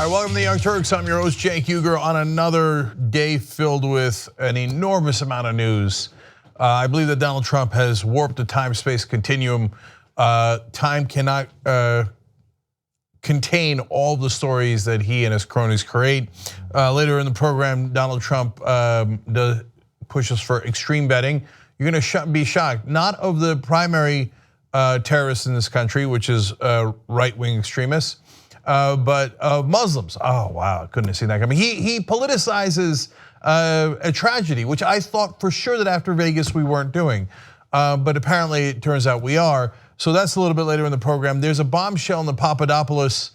All right, welcome to the Young Turks. I'm your host, Cenk Uygur, on another day filled with an enormous amount of news. I believe that Donald Trump has warped the time-space continuum. Time cannot contain all the stories that he and his cronies create. Later in the program, Donald Trump pushes for extreme vetting. You're gonna be shocked, not of the primary terrorists in this country, which is right-wing extremists, but of Muslims. Oh wow, I couldn't have seen that coming. He politicizes a tragedy, which I thought for sure that after Vegas we weren't doing, but apparently it turns out we are. So that's a little bit later in the program. There's a bombshell in the Papadopoulos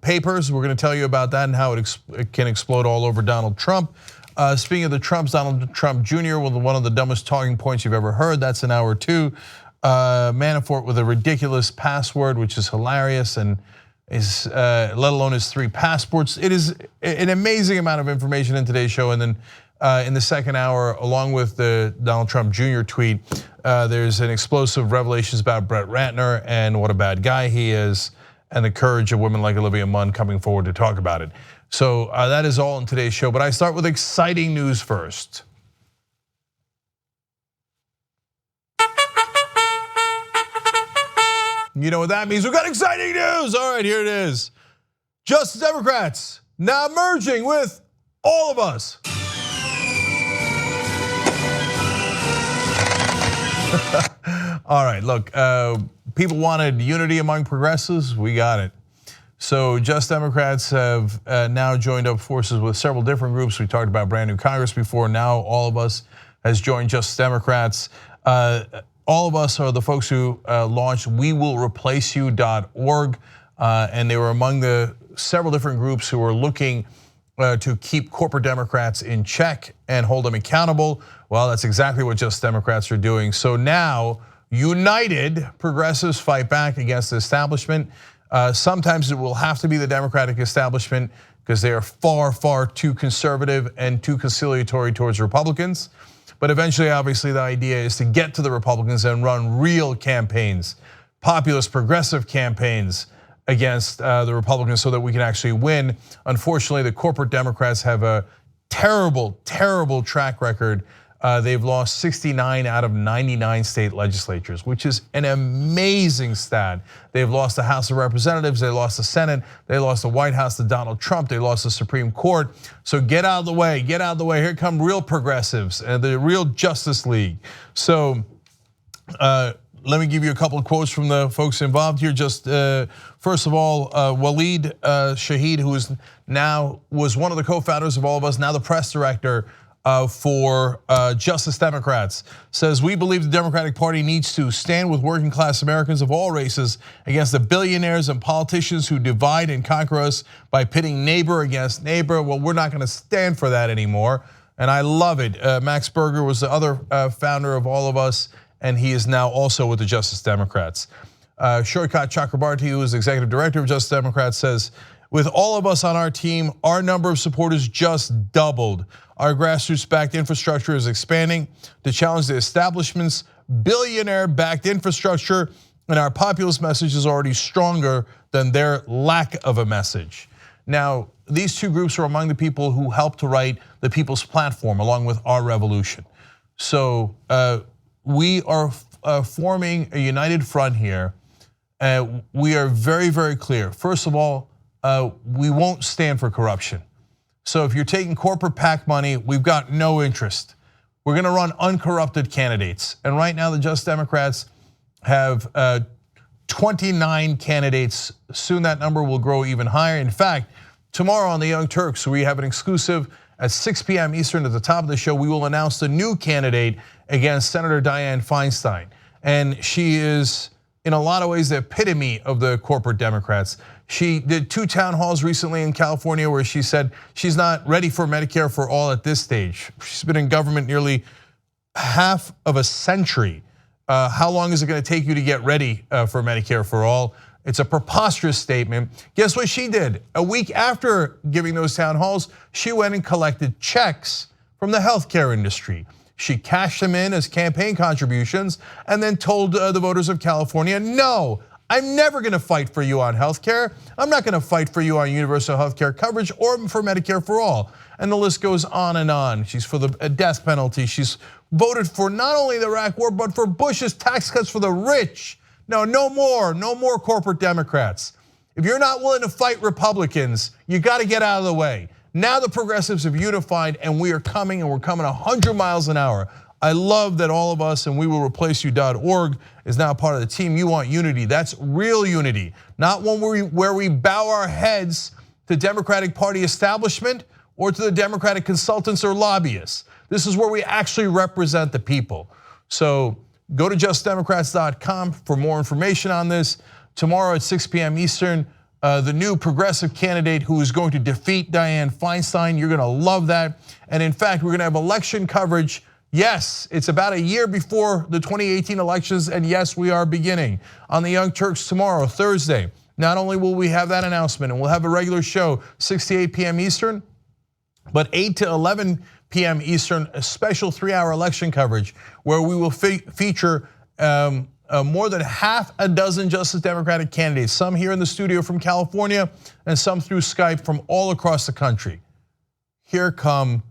papers. We're going to tell you about that and how it can explode all over Donald Trump. Speaking of the Trumps, Donald Trump Jr. with one of the dumbest talking points you've ever heard. That's in hour two. Manafort with a ridiculous password, which is hilarious, and is let alone his 3 passports. It is an amazing amount of information in today's show. And then in the second hour, along with the Donald Trump Jr. tweet, there's an explosive revelations about Brett Ratner and what a bad guy he is, and the courage of women like Olivia Munn coming forward to talk about it. So that is all in today's show, but I start with exciting news first. You know what that means? We've got exciting news. All right, here it is. Justice Democrats now merging with all of us. All right, look, people wanted unity among progressives. We got it. So Just Democrats have now joined up forces with several different groups. We talked about brand new Congress before. Now all of us has joined Just Democrats. All of us are the folks who launched WeWillReplaceYou.org, and they were among the several different groups who were looking to keep corporate Democrats in check and hold them accountable. Well, that's exactly what Just Democrats are doing. So now, united progressives fight back against the establishment. Sometimes it will have to be the Democratic establishment because they are far, far too conservative and too conciliatory towards Republicans. But eventually, obviously, the idea is to get to the Republicans and run real campaigns, populist, progressive campaigns against the Republicans so that we can actually win. Unfortunately, the corporate Democrats have a terrible, terrible track record. They've lost 69 out of 99 state legislatures, which is an amazing stat. They've lost the House of Representatives, they lost the Senate, they lost the White House to Donald Trump, they lost the Supreme Court. So get out of the way, get out of the way. Here come real progressives and the real Justice League. So let me give you a couple of quotes from the folks involved here. Just first of all, Waleed Shahid, who was one of the co-founders of All of Us, now the press director for Justice Democrats, says, we believe the Democratic Party needs to stand with working class Americans of all races against the billionaires and politicians who divide and conquer us by pitting neighbor against neighbor. Well, we're not gonna stand for that anymore, and I love it. Max Berger was the other founder of All of Us, and he is now also with the Justice Democrats. Shoykat Chakrabarti, who is executive director of Justice Democrats, says, with all of us on our team, our number of supporters just doubled. Our grassroots-backed infrastructure is expanding to challenge the establishment's billionaire-backed infrastructure, and our populist message is already stronger than their lack of a message. Now, these two groups are among the people who helped to write the People's Platform, along with Our Revolution. So we are forming a united front here. We are very, very clear. First of all, we won't stand for corruption. So if you're taking corporate PAC money, we've got no interest. We're gonna run uncorrupted candidates. And right now the Just Democrats have 29 candidates. Soon that number will grow even higher. In fact, tomorrow on the Young Turks, we have an exclusive at 6 p.m. Eastern at the top of the show. We will announce the new candidate against Senator Dianne Feinstein. And she is, in a lot of ways, the epitome of the corporate Democrats. She did 2 town halls recently in California where she said she's not ready for Medicare for all at this stage. She's been in government nearly half of a century. How long is it gonna take you to get ready for Medicare for all? It's a preposterous statement. Guess what she did? A week after giving those town halls, she went and collected checks from the healthcare industry. She cashed them in as campaign contributions and then told the voters of California, no, I'm never gonna fight for you on healthcare. I'm not gonna fight for you on universal healthcare coverage or for Medicare for all. And the list goes on and on. She's for the death penalty. She's voted for not only the Iraq war, but for Bush's tax cuts for the rich. No more corporate Democrats. If you're not willing to fight Republicans, you gotta get out of the way. Now the progressives have unified and we are coming, and we're coming 100 miles an hour. I love that all of us, and WeWillReplaceYou.org is now part of the team. You want unity. That's real unity, not one where we bow our heads to Democratic Party establishment or to the Democratic consultants or lobbyists. This is where we actually represent the people. So go to justdemocrats.com for more information on this. Tomorrow at 6 p.m. Eastern, the new progressive candidate who is going to defeat Dianne Feinstein. You're gonna love that. And in fact, we're gonna have election coverage. Yes, it's about a year before the 2018 elections, and yes, we are beginning on the Young Turks tomorrow, Thursday. Not only will we have that announcement, and we'll have a regular show 6 to 8 p.m. Eastern, but 8 to 11 p.m. Eastern, a special 3-hour election coverage where we will feature more than half a dozen Justice Democratic candidates, some here in the studio from California and some through Skype from all across the country. Here come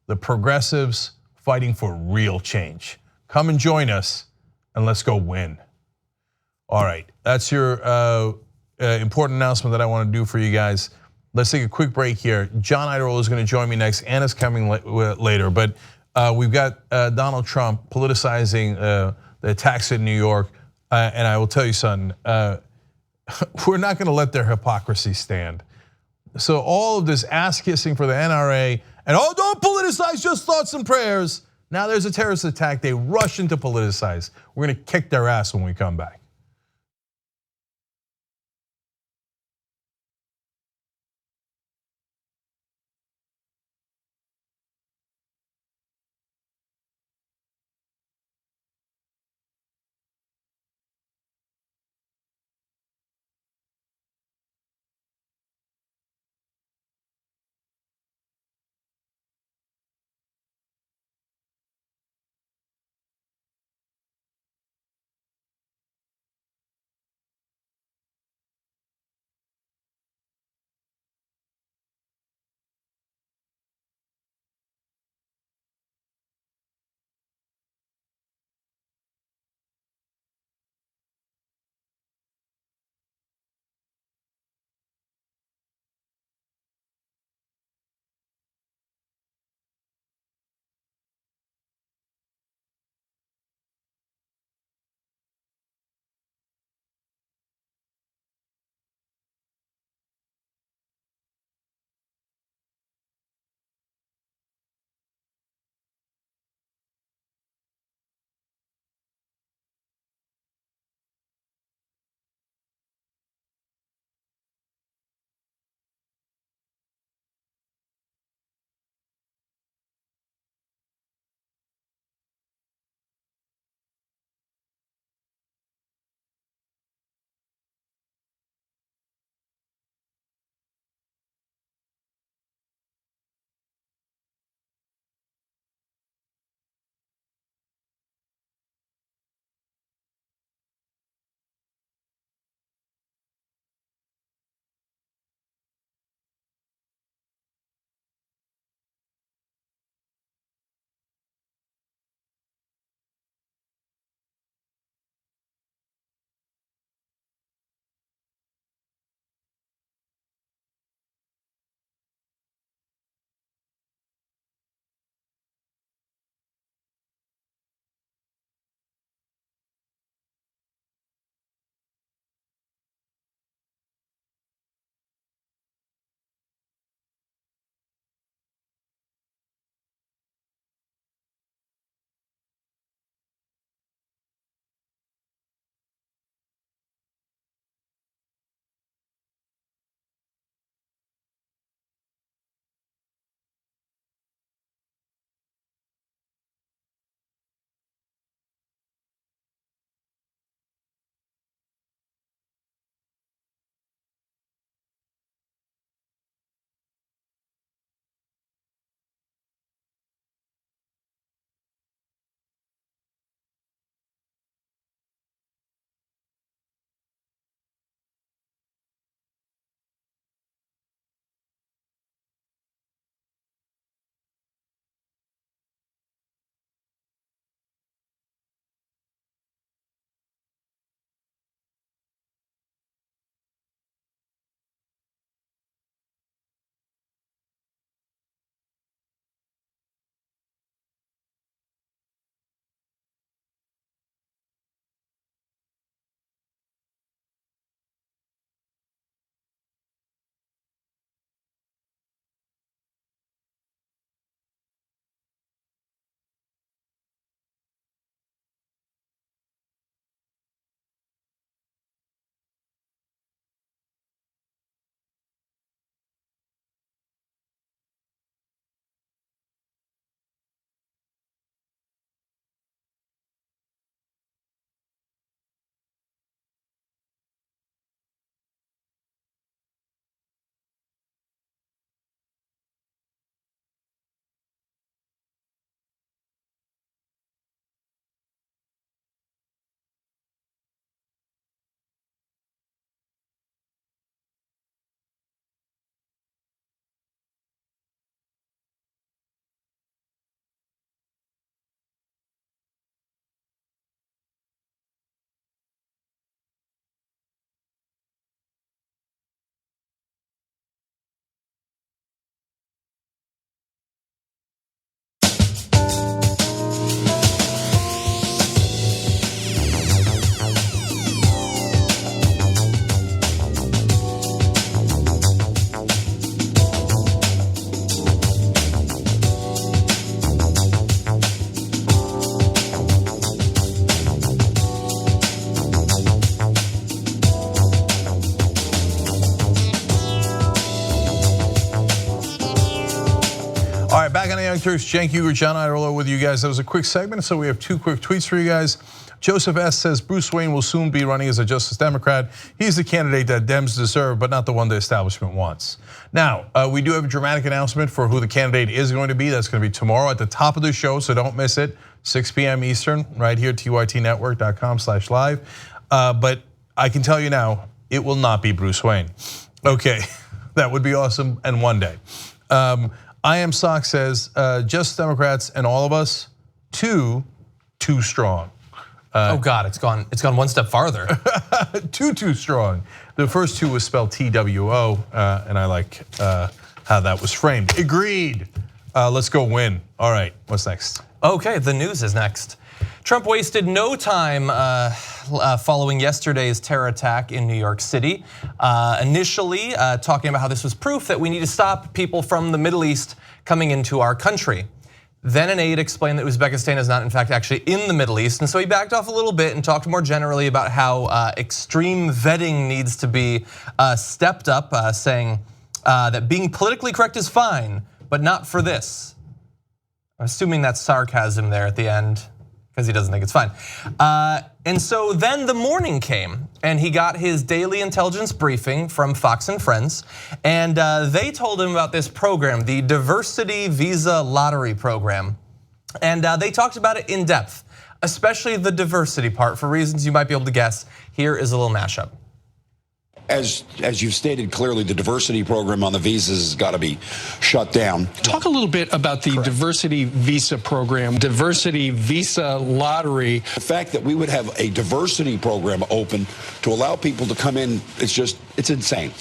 the progressives fighting for real change. Come and join us and let's go win. All right, that's your important announcement that I want to do for you guys. Let's take a quick break here. John Idarola is going to join me next. Anna's coming later, but we've got Donald Trump politicizing the attacks in New York, and I will tell you something, we're not going to let their hypocrisy stand. So all of this ass kissing for the NRA, and don't politicize, just thoughts and prayers. Now there's a terrorist attack, they rush into politicize. We're going to kick their ass when we come back. All right, back on the Young Turks, Cenk Uygur, John Iadarola with you guys. That was a quick segment, so we have 2 quick tweets for you guys. Joseph S. says Bruce Wayne will soon be running as a Justice Democrat. He's the candidate that Dems deserve, but not the one the establishment wants. Now, we do have a dramatic announcement for who the candidate is going to be. That's going to be tomorrow at the top of the show, so don't miss it. 6 p.m. Eastern, right here, tytnetwork.com/live. But I can tell you now, it will not be Bruce Wayne. Okay, that would be awesome, and one day. I Am Sock says, just Democrats and all of us, too strong. Oh God, it's gone one step farther. Too strong. The first 2 was spelled TWO, and I like how that was framed. Agreed. Let's go win. All right, what's next? Okay, the news is next. Trump wasted no time following yesterday's terror attack in New York City. Initially talking about how this was proof that we need to stop people from the Middle East coming into our country. Then an aide explained that Uzbekistan is not in fact actually in the Middle East. And so he backed off a little bit and talked more generally about how extreme vetting needs to be stepped up, saying that being politically correct is fine, but not for this. I'm assuming that's sarcasm there at the end, because he doesn't think it's fine. And so then the morning came, and he got his daily intelligence briefing from Fox and Friends, and they told him about this program, the Diversity Visa Lottery Program. And they talked about it in depth, especially the diversity part, for reasons you might be able to guess. Here is a little mashup. As you've stated clearly, the diversity program on the visas has got to be shut down. Talk a little bit about the diversity visa program, diversity visa lottery. The fact that we would have a diversity program open to allow people to come in, it's insane.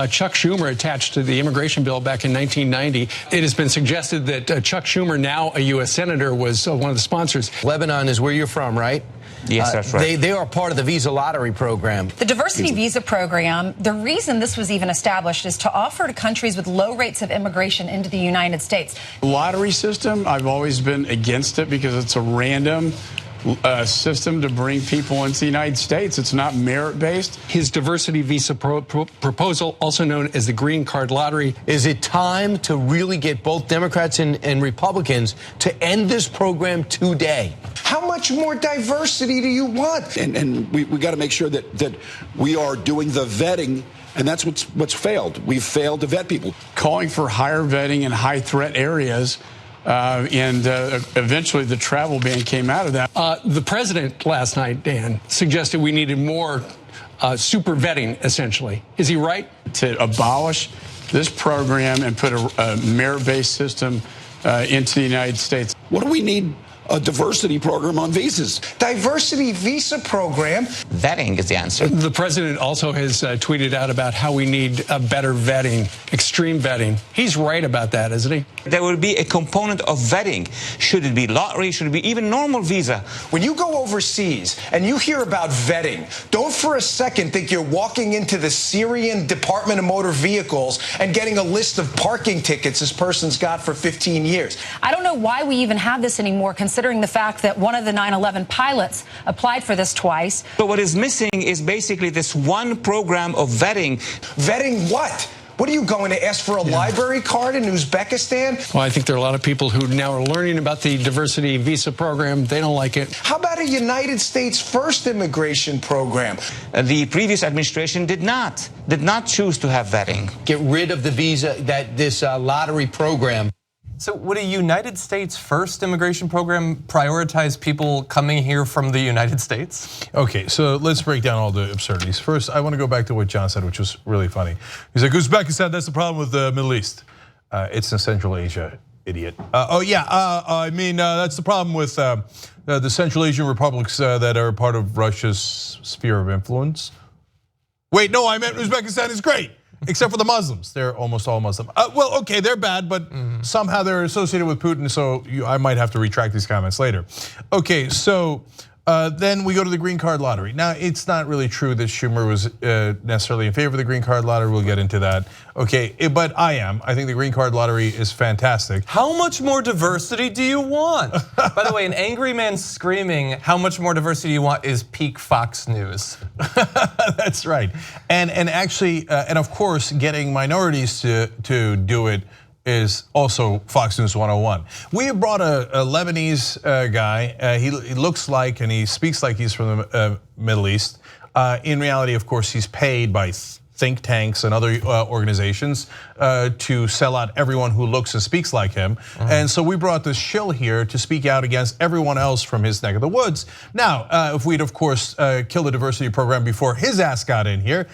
Chuck Schumer attached to the immigration bill back in 1990. It has been suggested that Chuck Schumer, now a U.S. Senator, was one of the sponsors. Lebanon is where you're from, right? Yes, that's right. They are part of the visa lottery program. The diversity visa program, the reason this was even established is to offer to countries with low rates of immigration into the United States. Lottery system, I've always been against it because it's a random system to bring people into the United States. It's not merit-based. His diversity visa proposal, also known as the green card lottery. Is it time to really get both Democrats and Republicans to end this program today? How much more diversity do you want? And we got to make sure that we are doing the vetting, and that's what's failed. We've failed to vet people. Calling for higher vetting in high-threat areas, and eventually the travel ban came out of that. The president last night, Dan, suggested we needed more super vetting, essentially. Is he right? To abolish this program and put a merit-based system into the United States. What do we need? A diversity program on visas. Diversity visa program. Vetting is the answer. The president also has tweeted out about how we need better vetting, extreme vetting. He's right about that, isn't he? There will be a component of vetting. Should it be lottery? Should it be even normal visa? When you go overseas and you hear about vetting, don't for a second think you're walking into the Syrian Department of Motor Vehicles and getting a list of parking tickets this person's got for 15 years. I don't know why we even have this anymore, considering the fact that one of the 9/11 pilots applied for this twice. So what is missing is basically this one program of vetting. Vetting what? What are you going to ask for a library card in Uzbekistan? Well, I think there are a lot of people who now are learning about the diversity visa program. They don't like it. How about a United States first immigration program? The previous administration did not choose to have vetting. Get rid of the visa, this lottery program. So would a United States first immigration program prioritize people coming here from the United States? Okay, so let's break down all the absurdities. First, I want to go back to what John said, which was really funny. He's like, Uzbekistan, that's the problem with the Middle East. It's in Central Asia, idiot. I mean, that's the problem with the Central Asian republics that are part of Russia's sphere of influence. Wait, no, I meant Uzbekistan is great. Except for the Muslims, they're almost all Muslim. Well, okay, they're bad, but somehow they're associated with Putin, so I might have to retract these comments later. Okay, so then we go to the green card lottery. Now, it's not really true that Schumer was necessarily in favor of the green card lottery. We'll get into that. Okay, but I am. I think the green card lottery is fantastic. How much more diversity do you want? By the way, an angry man screaming, how much more diversity do you want, is peak Fox News. That's right. And actually, and of course, getting minorities to do it is also Fox News 101. We have brought a Lebanese guy. He looks like and he speaks like he's from the Middle East. In reality, of course, he's paid by think tanks and other organizations to sell out everyone who looks and speaks like him. And so we brought this shill here to speak out against everyone else from his neck of the woods. Now, if we'd of course killed the diversity program before his ass got in here,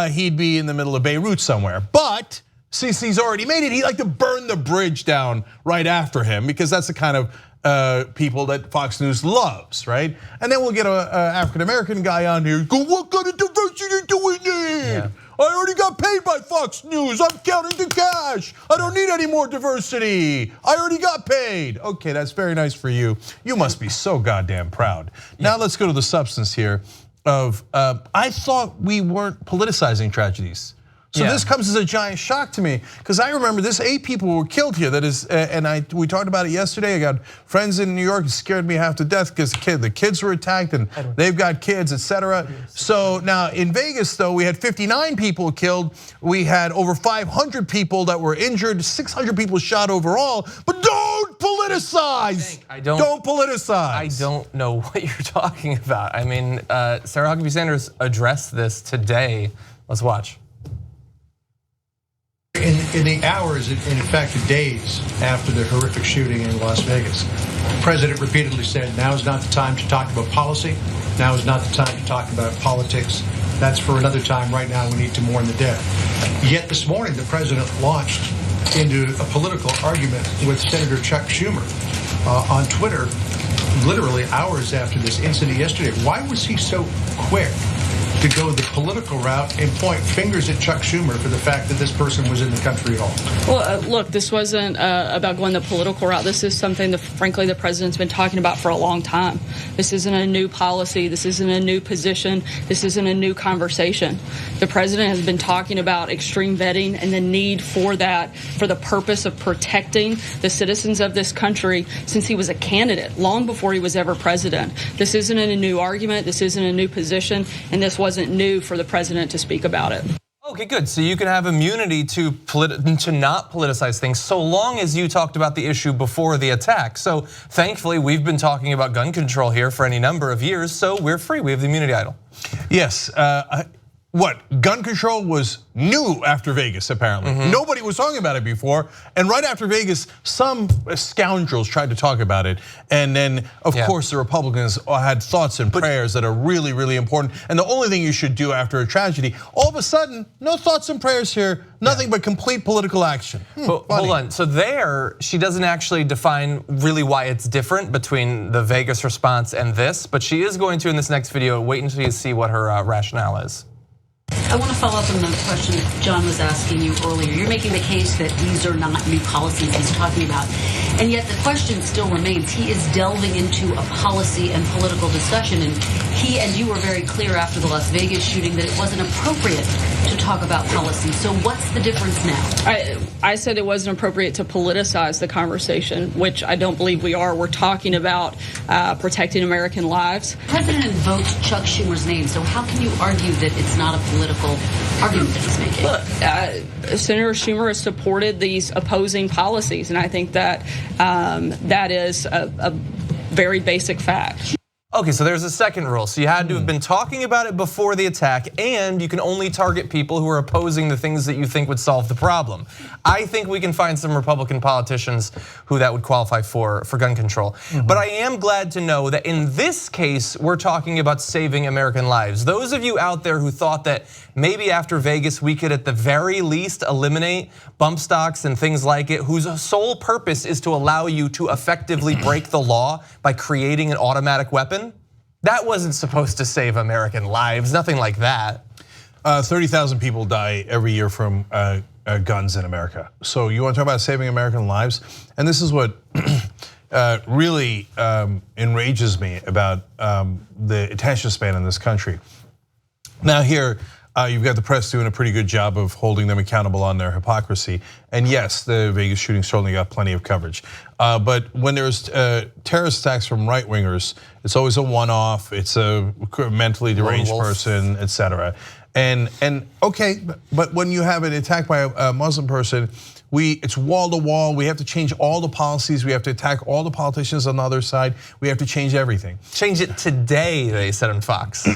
he'd be in the middle of Beirut somewhere. But since he's already made it, he'd like to burn the bridge down right after him because that's the kind of people that Fox News loves, right? And then we'll get a African-American guy on here, go, what kind of diversity do we need? Yeah. I already got paid by Fox News. I'm counting the cash. I don't need any more diversity. I already got paid. Okay, that's very nice for you. You must be so goddamn proud. Now let's go to the substance here of, I thought we weren't politicizing tragedies. So this comes as a giant shock to me because I remember this 8 people were killed here. That is, and we talked about it yesterday. I got friends in New York. It scared me half to death because the kids were attacked and they've got kids, etc. So now in Vegas, though, we had 59 people killed. We had over 500 people that were injured, 600 people shot overall. But don't politicize. Don't politicize. I don't know what you're talking about. I mean, Sarah Huckabee Sanders addressed this today. Let's watch. In the hours, and in fact the days after the horrific shooting in Las Vegas, the president repeatedly said, now is not the time to talk about policy. Now is not the time to talk about politics. That's for another time. Right now we need to mourn the dead. Yet this morning the president launched into a political argument with Senator Chuck Schumer on Twitter, literally hours after this incident yesterday. Why was he so quick to go the political route and point fingers at Chuck Schumer for the fact that this person was in the country at all? Well, look, this wasn't about going the political route. This is something that, frankly, the president's been talking about for a long time. This isn't a new policy. This isn't a new position. This isn't a new conversation. The president has been talking about extreme vetting and the need for that for the purpose of protecting the citizens of this country since he was a candidate, long before he was ever president. This isn't a new argument. This isn't a new position. And this wasn't new for the president to speak about it. Okay, good. So you can have immunity to not politicize things so long as you talked about the issue before the attack. So thankfully, we've been talking about gun control here for any number of years, so we're free. We have the immunity idol. Yes. Gun control was new after Vegas, apparently. Nobody was talking about it before. And right after Vegas, some scoundrels tried to talk about it. And then, of course, the Republicans had thoughts and prayers that are really, really important. And the only thing you should do after a tragedy, all of a sudden, no thoughts and prayers here, nothing but complete political action. But hold on, so there, she doesn't actually define really why it's different between the Vegas response and this, but she is going to in this next video. Wait until you see what her rationale is. I want to follow up on the question that John was asking you earlier. You're making the case that these are not new policies he's talking about. And yet the question still remains. He is delving into a policy and political discussion. And he and you were very clear after the Las Vegas shooting that it wasn't appropriate to talk about policy. So what's the difference now? I said it wasn't appropriate to politicize the conversation, which I don't believe we are. We're talking about protecting American lives. The president invoked Chuck Schumer's name. So how can you argue that it's not a political argument that he's making? Look, Senator Schumer has supported these opposing policies, and I think that that is a very basic fact. Okay, so there's a second rule. So you had to have been talking about it before the attack, and you can only target people who are opposing the things that you think would solve the problem. I think we can find some Republican politicians who that would qualify for gun control. But I am glad to know that in this case, we're talking about saving American lives. Those of you out there who thought that maybe after Vegas we could at the very least eliminate bump stocks and things like it, whose sole purpose is to allow you to effectively break the law by creating an automatic weapon, that wasn't supposed to save American lives, nothing like that. 30,000 people die every year from guns in America. So you want to talk about saving American lives? And this is what really enrages me about the attention span in this country. Now here, you've got the press doing a pretty good job of holding them accountable on their hypocrisy. And yes, the Vegas shooting certainly got plenty of coverage. But when there's terrorist attacks from right wingers, it's always a one-off. It's a mentally deranged person, etc. And okay, but when you have an attack by a Muslim person, It's wall to wall. We have to change all the policies. We have to attack all the politicians on the other side. We have to change everything. Change it today, they said on Fox.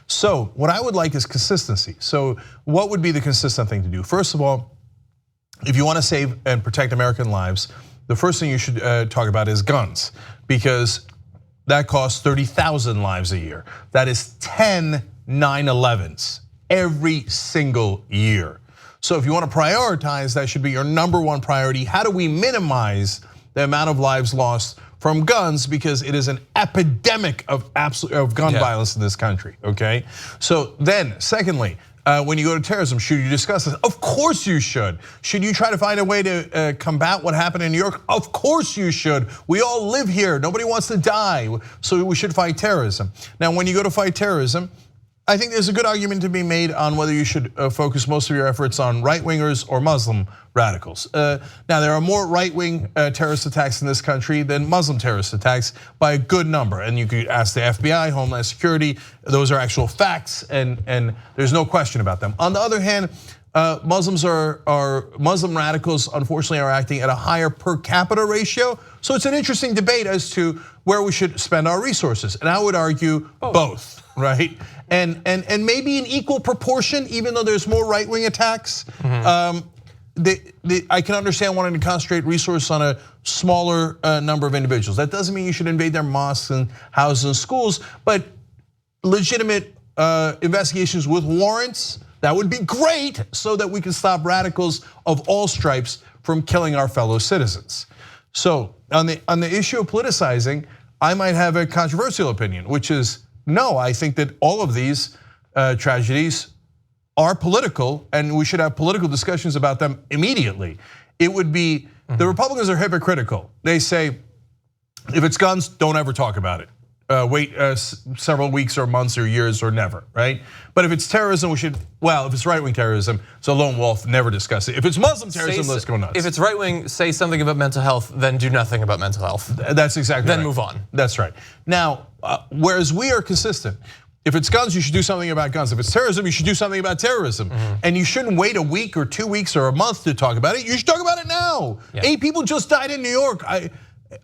So what I would like is consistency. So what would be the consistent thing to do? First of all, if you want to save and protect American lives, the first thing you should talk about is guns, because that costs 30,000 lives a year. That is 10 9/11s every single year. So if you want to prioritize, that should be your #1 priority. How do we minimize the amount of lives lost from guns, because it is an epidemic of gun violence in this country, okay? So then, secondly, when you go to terrorism, should you discuss this? Of course you should. Should you try to find a way to combat what happened in New York? Of course you should. We all live here. Nobody wants to die, so we should fight terrorism. Now, when you go to fight terrorism, I think there's a good argument to be made on whether you should focus most of your efforts on right-wingers or Muslim radicals. Now, there are more right-wing terrorist attacks in this country than Muslim terrorist attacks by a good number. And you could ask the FBI, Homeland Security, those are actual facts, and there's no question about them. On the other hand, Muslim radicals, unfortunately, are acting at a higher per capita ratio. So it's an interesting debate as to where we should spend our resources. And I would argue both, right? And maybe in equal proportion, even though there's more right-wing attacks. I can understand wanting to concentrate resources on a smaller number of individuals. That doesn't mean you should invade their mosques and houses and schools, but legitimate investigations with warrants, that would be great, so that we can stop radicals of all stripes from killing our fellow citizens. So on the issue of politicizing, I might have a controversial opinion, which is no, I think that all of these tragedies are political, and we should have political discussions about them immediately. It would be, the Republicans are hypocritical. They say, if it's guns, don't ever talk about it. Wait several weeks or months or years or never, right? But if it's terrorism, we should, well, if it's right-wing terrorism, it's a lone wolf, never discuss it. If it's Muslim terrorism, let's go nuts. If it's right-wing, say something about mental health, then do nothing about mental health. That's exactly right. Then move on. That's right. Now, whereas we are consistent, if it's guns, you should do something about guns. If it's terrorism, you should do something about terrorism. And you shouldn't wait a week or 2 weeks or a month to talk about it. You should talk about it now. 8 people just died in New York.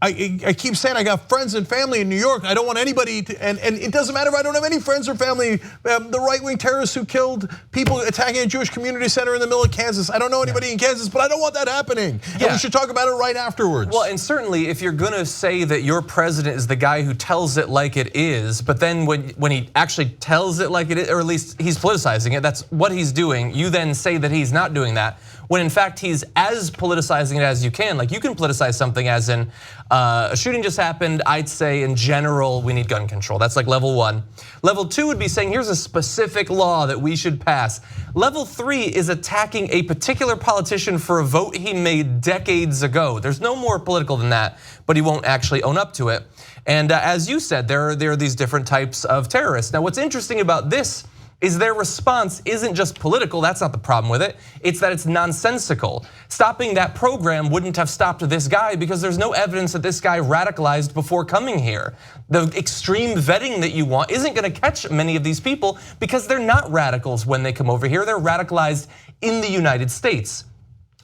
I keep saying I got friends and family in New York. I don't want anybody to, and it doesn't matter if I don't have any friends or family. The right-wing terrorists who killed people attacking a Jewish community center in the middle of Kansas. I don't know anybody in Kansas, but I don't want that happening. And we should talk about it right afterwards. Well, and certainly if you're gonna say that your president is the guy who tells it like it is, but then when he actually tells it like it is, or at least he's politicizing it, that's what he's doing, you then say that he's not doing that, when in fact he's as politicizing it as you can. Like you can politicize something as in, a shooting just happened, I'd say in general we need gun control. That's like level 1. Level 2 would be saying here's a specific law that we should pass. Level 3 is attacking a particular politician for a vote he made decades ago. There's no more political than that, but he won't actually own up to it. And as you said, there are these different types of terrorists. Now what's interesting about this is their response isn't just political, that's not the problem with it, it's that it's nonsensical. Stopping that program wouldn't have stopped this guy because there's no evidence that this guy radicalized before coming here. The extreme vetting that you want isn't gonna catch many of these people because they're not radicals when they come over here, they're radicalized in the United States.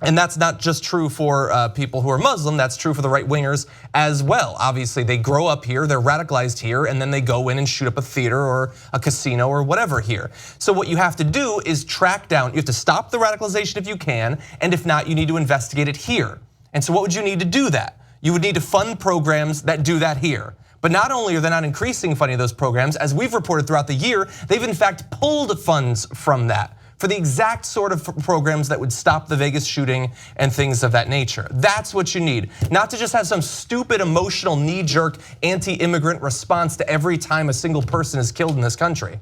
And that's not just true for people who are Muslim, that's true for the right-wingers as well. Obviously, they grow up here, they're radicalized here, and then they go in and shoot up a theater or a casino or whatever here. So what you have to do is track down, you have to stop the radicalization if you can, and if not, you need to investigate it here. And so what would you need to do that? You would need to fund programs that do that here. But not only are they not increasing funding of those programs, as we've reported throughout the year, they've in fact pulled funds from that, for the exact sort of programs that would stop the Vegas shooting and things of that nature. That's what you need. Not to just have some stupid, emotional, knee-jerk, anti-immigrant response to every time a single person is killed in this country.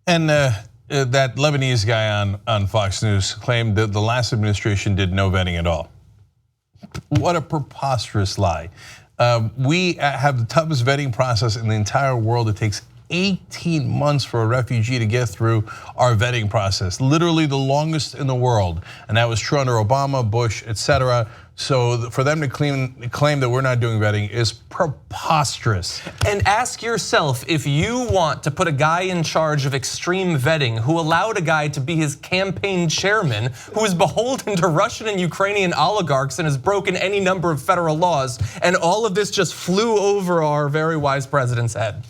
And that Lebanese guy on Fox News claimed that the last administration did no vetting at all. What a preposterous lie. We have the toughest vetting process in the entire world. It takes 18 months for a refugee to get through our vetting process, literally the longest in the world. And that was true under Obama, Bush, etc. So for them to claim that we're not doing vetting is preposterous. And ask yourself, if you want to put a guy in charge of extreme vetting who allowed a guy to be his campaign chairman, who is beholden to Russian and Ukrainian oligarchs and has broken any number of federal laws, and all of this just flew over our very wise president's head.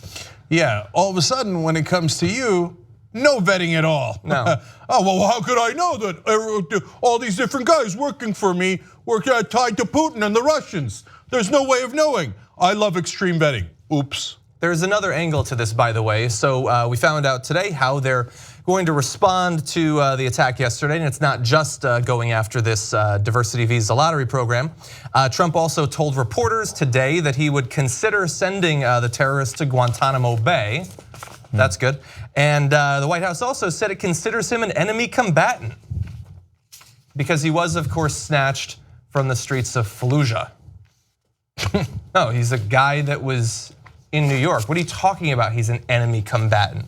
Yeah, all of a sudden when it comes to you, no vetting at all. No. Oh, well, how could I know that all these different guys working for me were tied to Putin and the Russians? There's no way of knowing. I love extreme vetting. Oops. There's another angle to this, by the way. So we found out today how they're going to respond to the attack yesterday, and it's not just going after this diversity visa lottery program. Trump also told reporters today that he would consider sending the terrorists to Guantanamo Bay. That's good. And the White House also said it considers him an enemy combatant because he was, of course, snatched from the streets of Fallujah. No, he's a guy that was in New York. What are you talking about? He's an enemy combatant.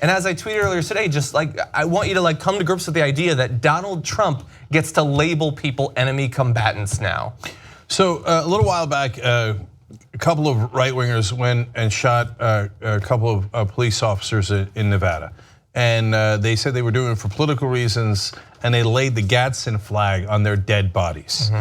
And as I tweeted earlier today, just like I want you to come to grips with the idea that Donald Trump gets to label people enemy combatants now. So a little while back, a couple of right-wingers went and shot a couple of police officers in Nevada. And they said they were doing it for political reasons, and they laid the Gadsden flag on their dead bodies.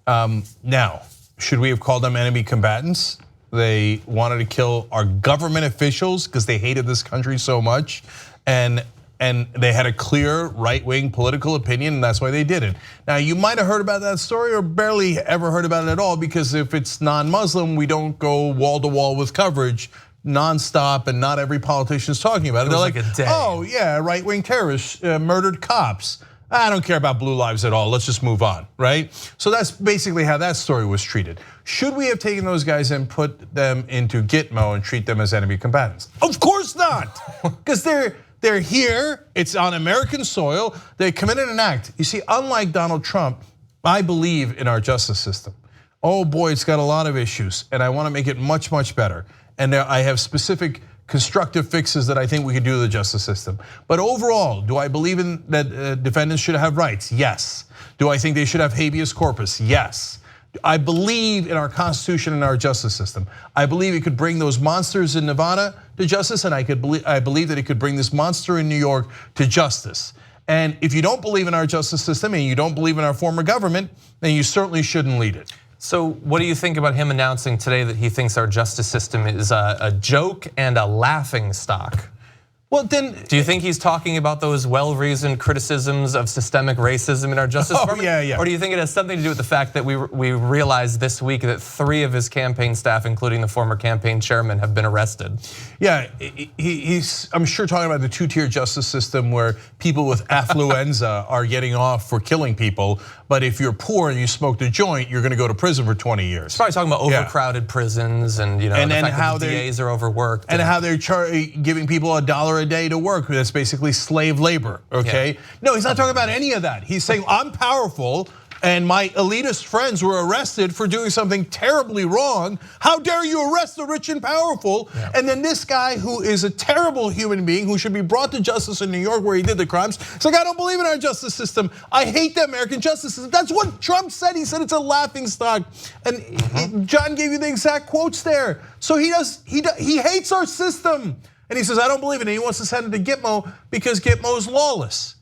Now, should we have called them enemy combatants? They wanted to kill our government officials because they hated this country so much. And they had a clear right-wing political opinion, and that's why they did it. Now, you might have heard about that story or barely ever heard about it at all, because if it's non-Muslim, we don't go wall-to-wall with coverage nonstop, and not every politician's talking about it. They're like, oh yeah, right-wing terrorists murdered cops. I don't care about blue lives at all, let's just move on, right? So that's basically how that story was treated. Should we have taken those guys and put them into Gitmo and treat them as enemy combatants? Of course not, because they're here, it's on American soil, they committed an act. You see, unlike Donald Trump, I believe in our justice system. Oh boy, it's got a lot of issues, and I wanna make it much, much better. And I have specific constructive fixes that I think we could do to the justice system. But overall, do I believe in that defendants should have rights? Yes. Do I think they should have habeas corpus? Yes. I believe in our Constitution and our justice system. I believe it could bring those monsters in Nevada to justice, and I believe that it could bring this monster in New York to justice. And if you don't believe in our justice system and you don't believe in our form of government, then you certainly shouldn't lead it. So what do you think about him announcing today that he thinks our justice system is a joke and a laughing stock? Well, then, do you think he's talking about those well-reasoned criticisms of systemic racism in our justice department? Yeah. Or do you think it has something to do with the fact that we realized this week that 3 of his campaign staff, including the former campaign chairman, have been arrested? Yeah, he's, I'm sure, talking about the 2-tier justice system where people with affluenza are getting off for killing people, but if you're poor and you smoked a joint, you're gonna go to prison for 20 years. He's probably talking about overcrowded prisons and the fact how that the DAs are overworked. And how they're giving people $1 a day to work. That's basically slave labor, okay? Yeah. No, he's not talking about any of that. He's saying, I'm powerful and my elitist friends were arrested for doing something terribly wrong. How dare you arrest the rich and powerful? Yeah. And then this guy who is a terrible human being who should be brought to justice in New York where he did the crimes, it's like, I don't believe in our justice system. I hate the American justice system. That's what Trump said. He said it's a laughing stock. And John gave you the exact quotes there. So he hates our system. And he says, I don't believe in it. He wants to send it to Gitmo because Gitmo is lawless.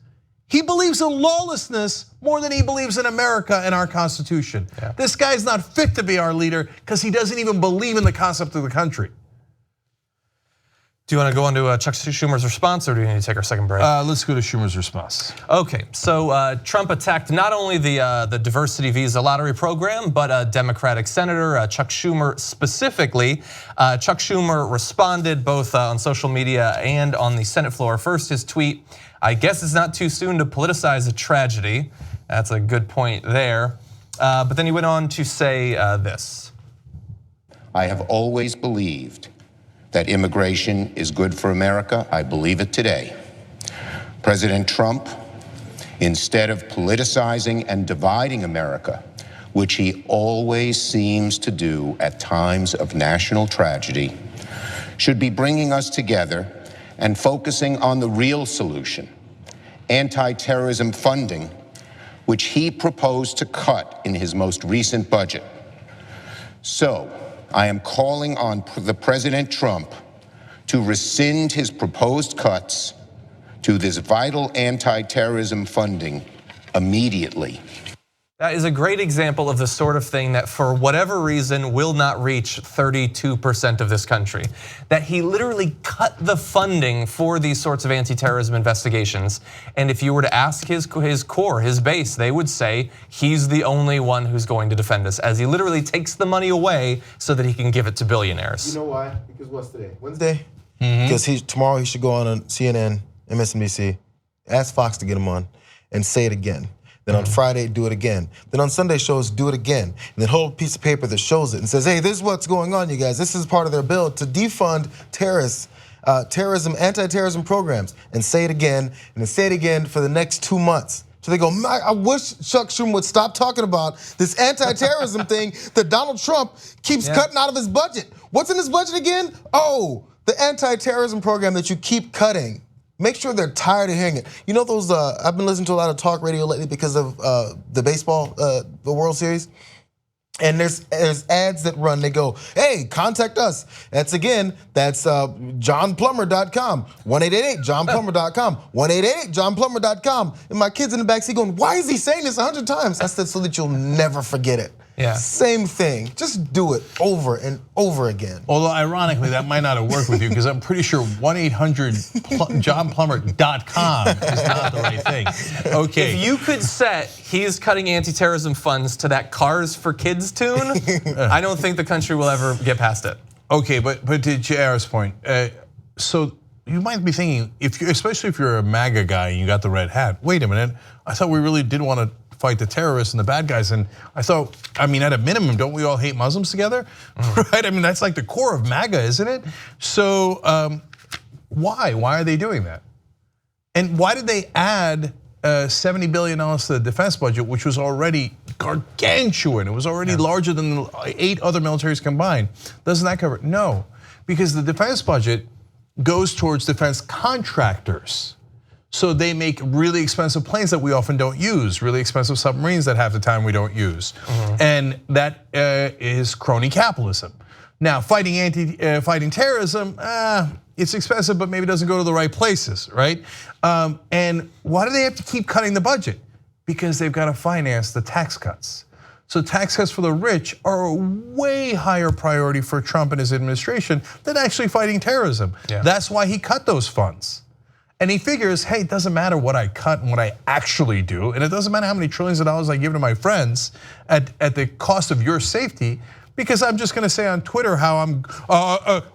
He believes in lawlessness more than he believes in America and our Constitution. Yeah. This guy's not fit to be our leader because he doesn't even believe in the concept of the country. Do you want to go on to Chuck Schumer's response, or do we need to take our second break? Let's go to Schumer's response. Okay, so Trump attacked not only the diversity visa lottery program, but a Democratic senator, Chuck Schumer specifically. Chuck Schumer responded both on social media and on the Senate floor. First, his tweet, I guess it's not too soon to politicize a tragedy. That's a good point there. But then he went on to say this. I have always believed that immigration is good for America. I believe it today. President Trump, instead of politicizing and dividing America, which he always seems to do at times of national tragedy, should be bringing us together and focusing on the real solution, anti-terrorism funding, which he proposed to cut in his most recent budget. So, I am calling on the President Trump to rescind his proposed cuts to this vital anti-terrorism funding immediately. That is a great example of the sort of thing that for whatever reason will not reach 32% of this country. That he literally cut the funding for these sorts of anti-terrorism investigations. And if you were to ask his core, his base, they would say he's the only one who's going to defend us, as he literally takes the money away so that he can give it to billionaires. You know why? Because what's today? Wednesday? Because tomorrow he should go on CNN, MSNBC, ask Fox to get him on and say it again. Then on Friday, do it again. Then on Sunday shows, do it again. And then hold a piece of paper that shows it and says, hey, this is what's going on, you guys. This is part of their bill to defund terrorists, anti-terrorism programs. And say it again, and then say it again for the next 2 months. So they go, I wish Chuck Schumer would stop talking about this anti-terrorism thing that Donald Trump keeps cutting out of his budget. What's in his budget again? Oh, the anti-terrorism program that you keep cutting. Make sure they're tired of hearing it. You know those, I've been listening to a lot of talk radio lately because of the baseball, the World Series. And there's ads that run, they go, hey, contact us. That's johnplumber.com, 1-888-johnplumber.com, 1-888-johnplumber.com. And my kid's in the backseat going, why is he saying this 100 times? I said, so that you'll never forget it. Yeah. Same thing, just do it over and over again. Although ironically, that might not have worked with you because I'm pretty sure 1-800-JohnPlumber.com is not the right thing. Okay. If you could set he's cutting anti-terrorism funds to that Cars for Kids tune, I don't think the country will ever get past it. Okay, but to JR's point, so you might be thinking, especially if you're a MAGA guy and you got the red hat, wait a minute, I thought we really did want to fight the terrorists and the bad guys. And I thought, I mean, at a minimum, don't we all hate Muslims together? Right? I mean, that's like the core of MAGA, isn't it? So why are they doing that? And why did they add $70 billion to the defense budget, which was already gargantuan? It was already larger than 8 other militaries combined. Doesn't that cover it? No, because the defense budget goes towards defense contractors. So they make really expensive planes that we often don't use, really expensive submarines that half the time we don't use. And that is crony capitalism. Now, fighting terrorism, it's expensive, but maybe doesn't go to the right places, right? And why do they have to keep cutting the budget? Because they've got to finance the tax cuts. So tax cuts for the rich are a way higher priority for Trump and his administration than actually fighting terrorism. That's why he cut those funds. And he figures, hey, it doesn't matter what I cut and what I actually do, and it doesn't matter how many trillions of dollars I give to my friends at the cost of your safety, because I'm just gonna say on Twitter how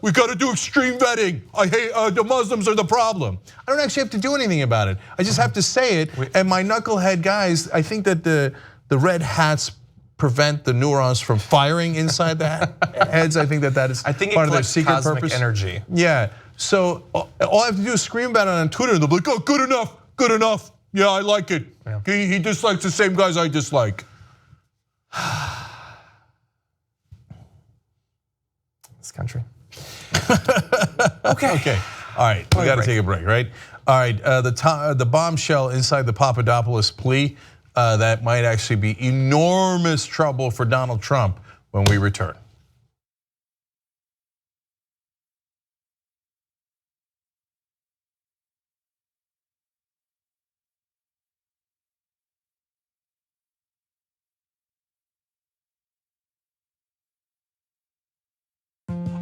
we gotta do extreme vetting. I hate, the Muslims are the problem. I don't actually have to do anything about it. I just have to say it, and my knucklehead guys, I think that the red hats prevent the neurons from firing inside the heads. I think that is part of their secret purpose. Energy. Yeah. So all I have to do is scream about it on Twitter, and they'll be like, oh, good enough, good enough. Yeah, I like it. He dislikes the same guys I dislike. This country. Okay. All right, we got to take a break, right? All right, the bombshell inside the Papadopoulos plea, that might actually be enormous trouble for Donald Trump when we return.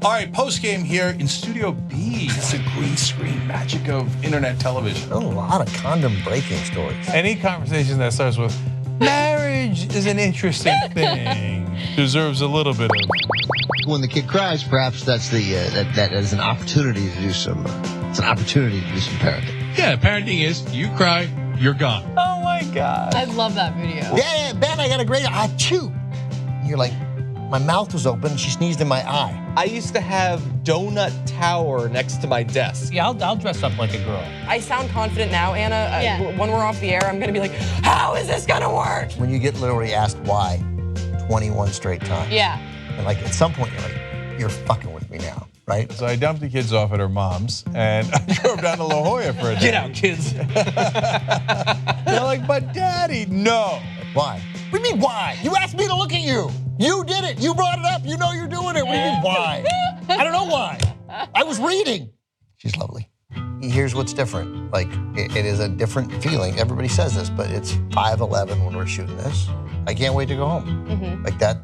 All right, post game here in Studio B. It's a green screen magic of internet television. A lot of condom breaking stories. Any conversation that starts with marriage is an interesting thing deserves a little bit of. When the kid cries, perhaps that's that is an opportunity to do some. It's an opportunity to do some parenting. Yeah, parenting is you cry, you're gone. Oh my God! I love that video. Yeah, Ben, I got a great achoo. You're like, my mouth was open. She sneezed in my eye. I used to have Donut Tower next to my desk. Yeah, I'll dress up like a girl. I sound confident now, Anna. When we're off the air, I'm gonna be like, how is this gonna work? When you get literally asked why 21 straight times. Yeah. And like at some point you're like, you're fucking with me now. right? So I dumped the kids off at her mom's, and I drove down to La Jolla for a day. Get out, kids. They're like, but Daddy, no. Why? What do you mean why? You asked me to look at you. You did it. You brought it up. You know you're doing it. What do you mean why? I don't know why. I was reading. She's lovely. Here's what's different. Like, it is a different feeling. Everybody says this, but it's 5:11 when we're shooting this. I can't wait to go home. Like that,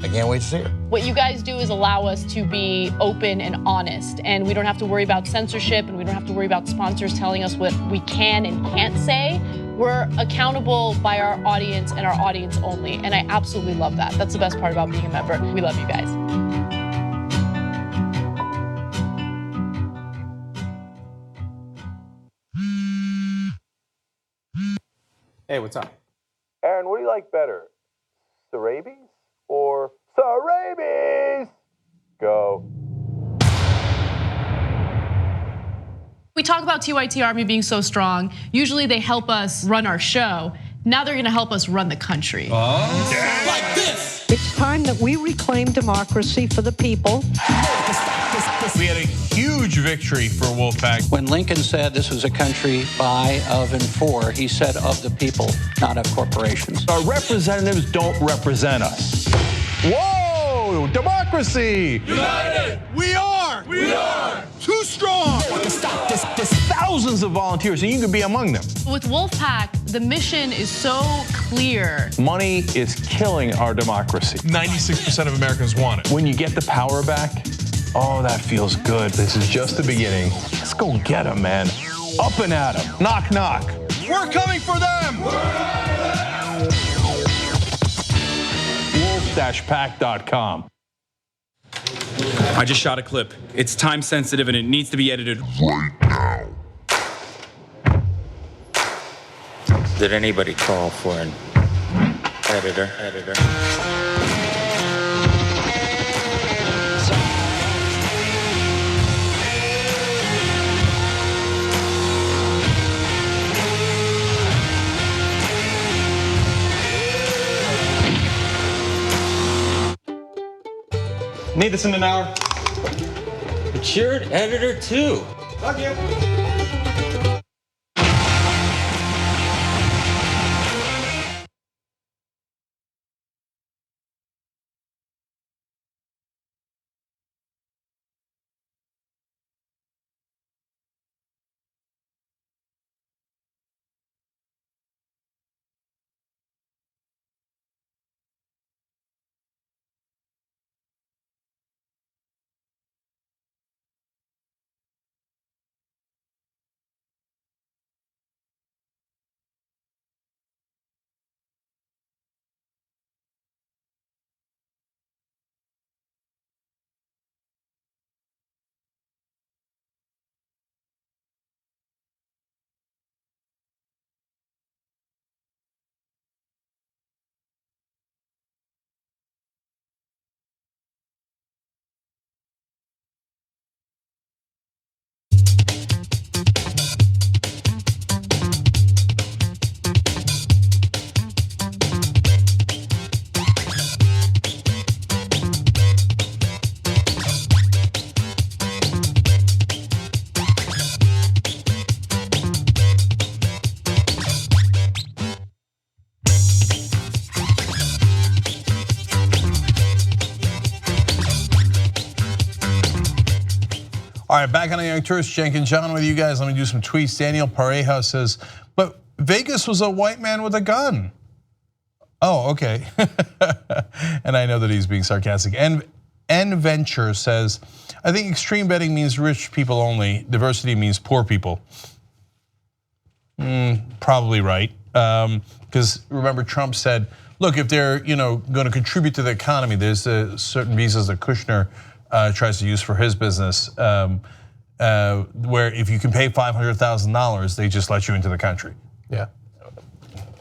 I can't wait to see her. What you guys do is allow us to be open and honest, and we don't have to worry about censorship, and we don't have to worry about sponsors telling us what we can and can't say. We're accountable by our audience and our audience only, and I absolutely love that. That's the best part about being a member. We love you guys. Hey, what's up? Aaron, what do you like better? Sarabies or Sarabies? Go. We talk about TYT Army being so strong. Usually they help us run our show. Now they're gonna help us run the country. Like this. It's time that we reclaim democracy for the people. We had a huge victory for Wolfpack. When Lincoln said this was a country by, of, and for, he said of the people, not of corporations. Our representatives don't represent us. Whoa, democracy! United! We are! We are! Too strong! There's thousands of volunteers, and you could be among them. With Wolfpack, the mission is so clear. Money is killing our democracy. 96% of Americans want it. When you get the power back, oh, that feels good. This is just the beginning. Let's go get them, man. Up and at them. Knock, knock. We're coming for them! Wolf-pack.com. I just shot a clip. It's time sensitive and it needs to be edited right now. Did anybody call for an editor? Need this in an hour. But you're an editor too. Love you. All right, back on the Young Turks, Cenk and John with you guys. Let me do some tweets. Daniel Pareja says, but Vegas was a white man with a gun. Oh, okay. And I know that he's being sarcastic. N Venture says, I think extreme betting means rich people only. Diversity means poor people. Probably right. Because remember, Trump said, look, if they're going to contribute to the economy, there's certain visas that Kushner tries to use for his business, where if you can pay $500,000, they just let you into the country. Yeah.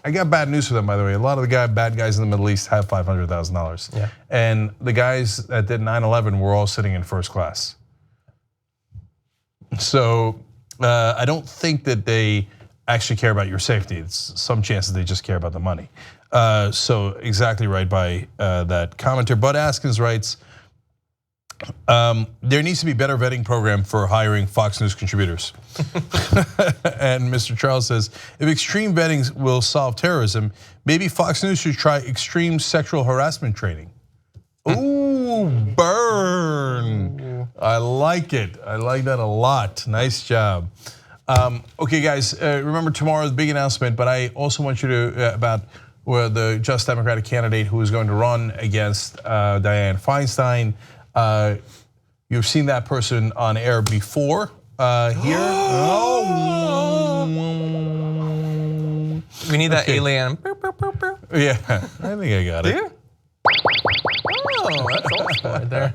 I got bad news for them, by the way. A lot of the bad guys in the Middle East have $500,000. Yeah. And the guys that did 9/11 were all sitting in first class. So I don't think that they actually care about your safety. It's some chances they just care about the money. So exactly right by that commenter. Bud Askins writes, There needs to be a better vetting program for hiring Fox News contributors. And Mr. Charles says, if extreme vetting will solve terrorism, maybe Fox News should try extreme sexual harassment training. Ooh, burn. I like it. I like that a lot. Nice job. Okay, guys, remember tomorrow the big announcement, but I also want you to, about the Just Democratic candidate who is going to run against Dianne Feinstein. You've seen that person on air before here. We need that alien. Yeah, I think I got it. Yeah. Oh, that's awesome right there.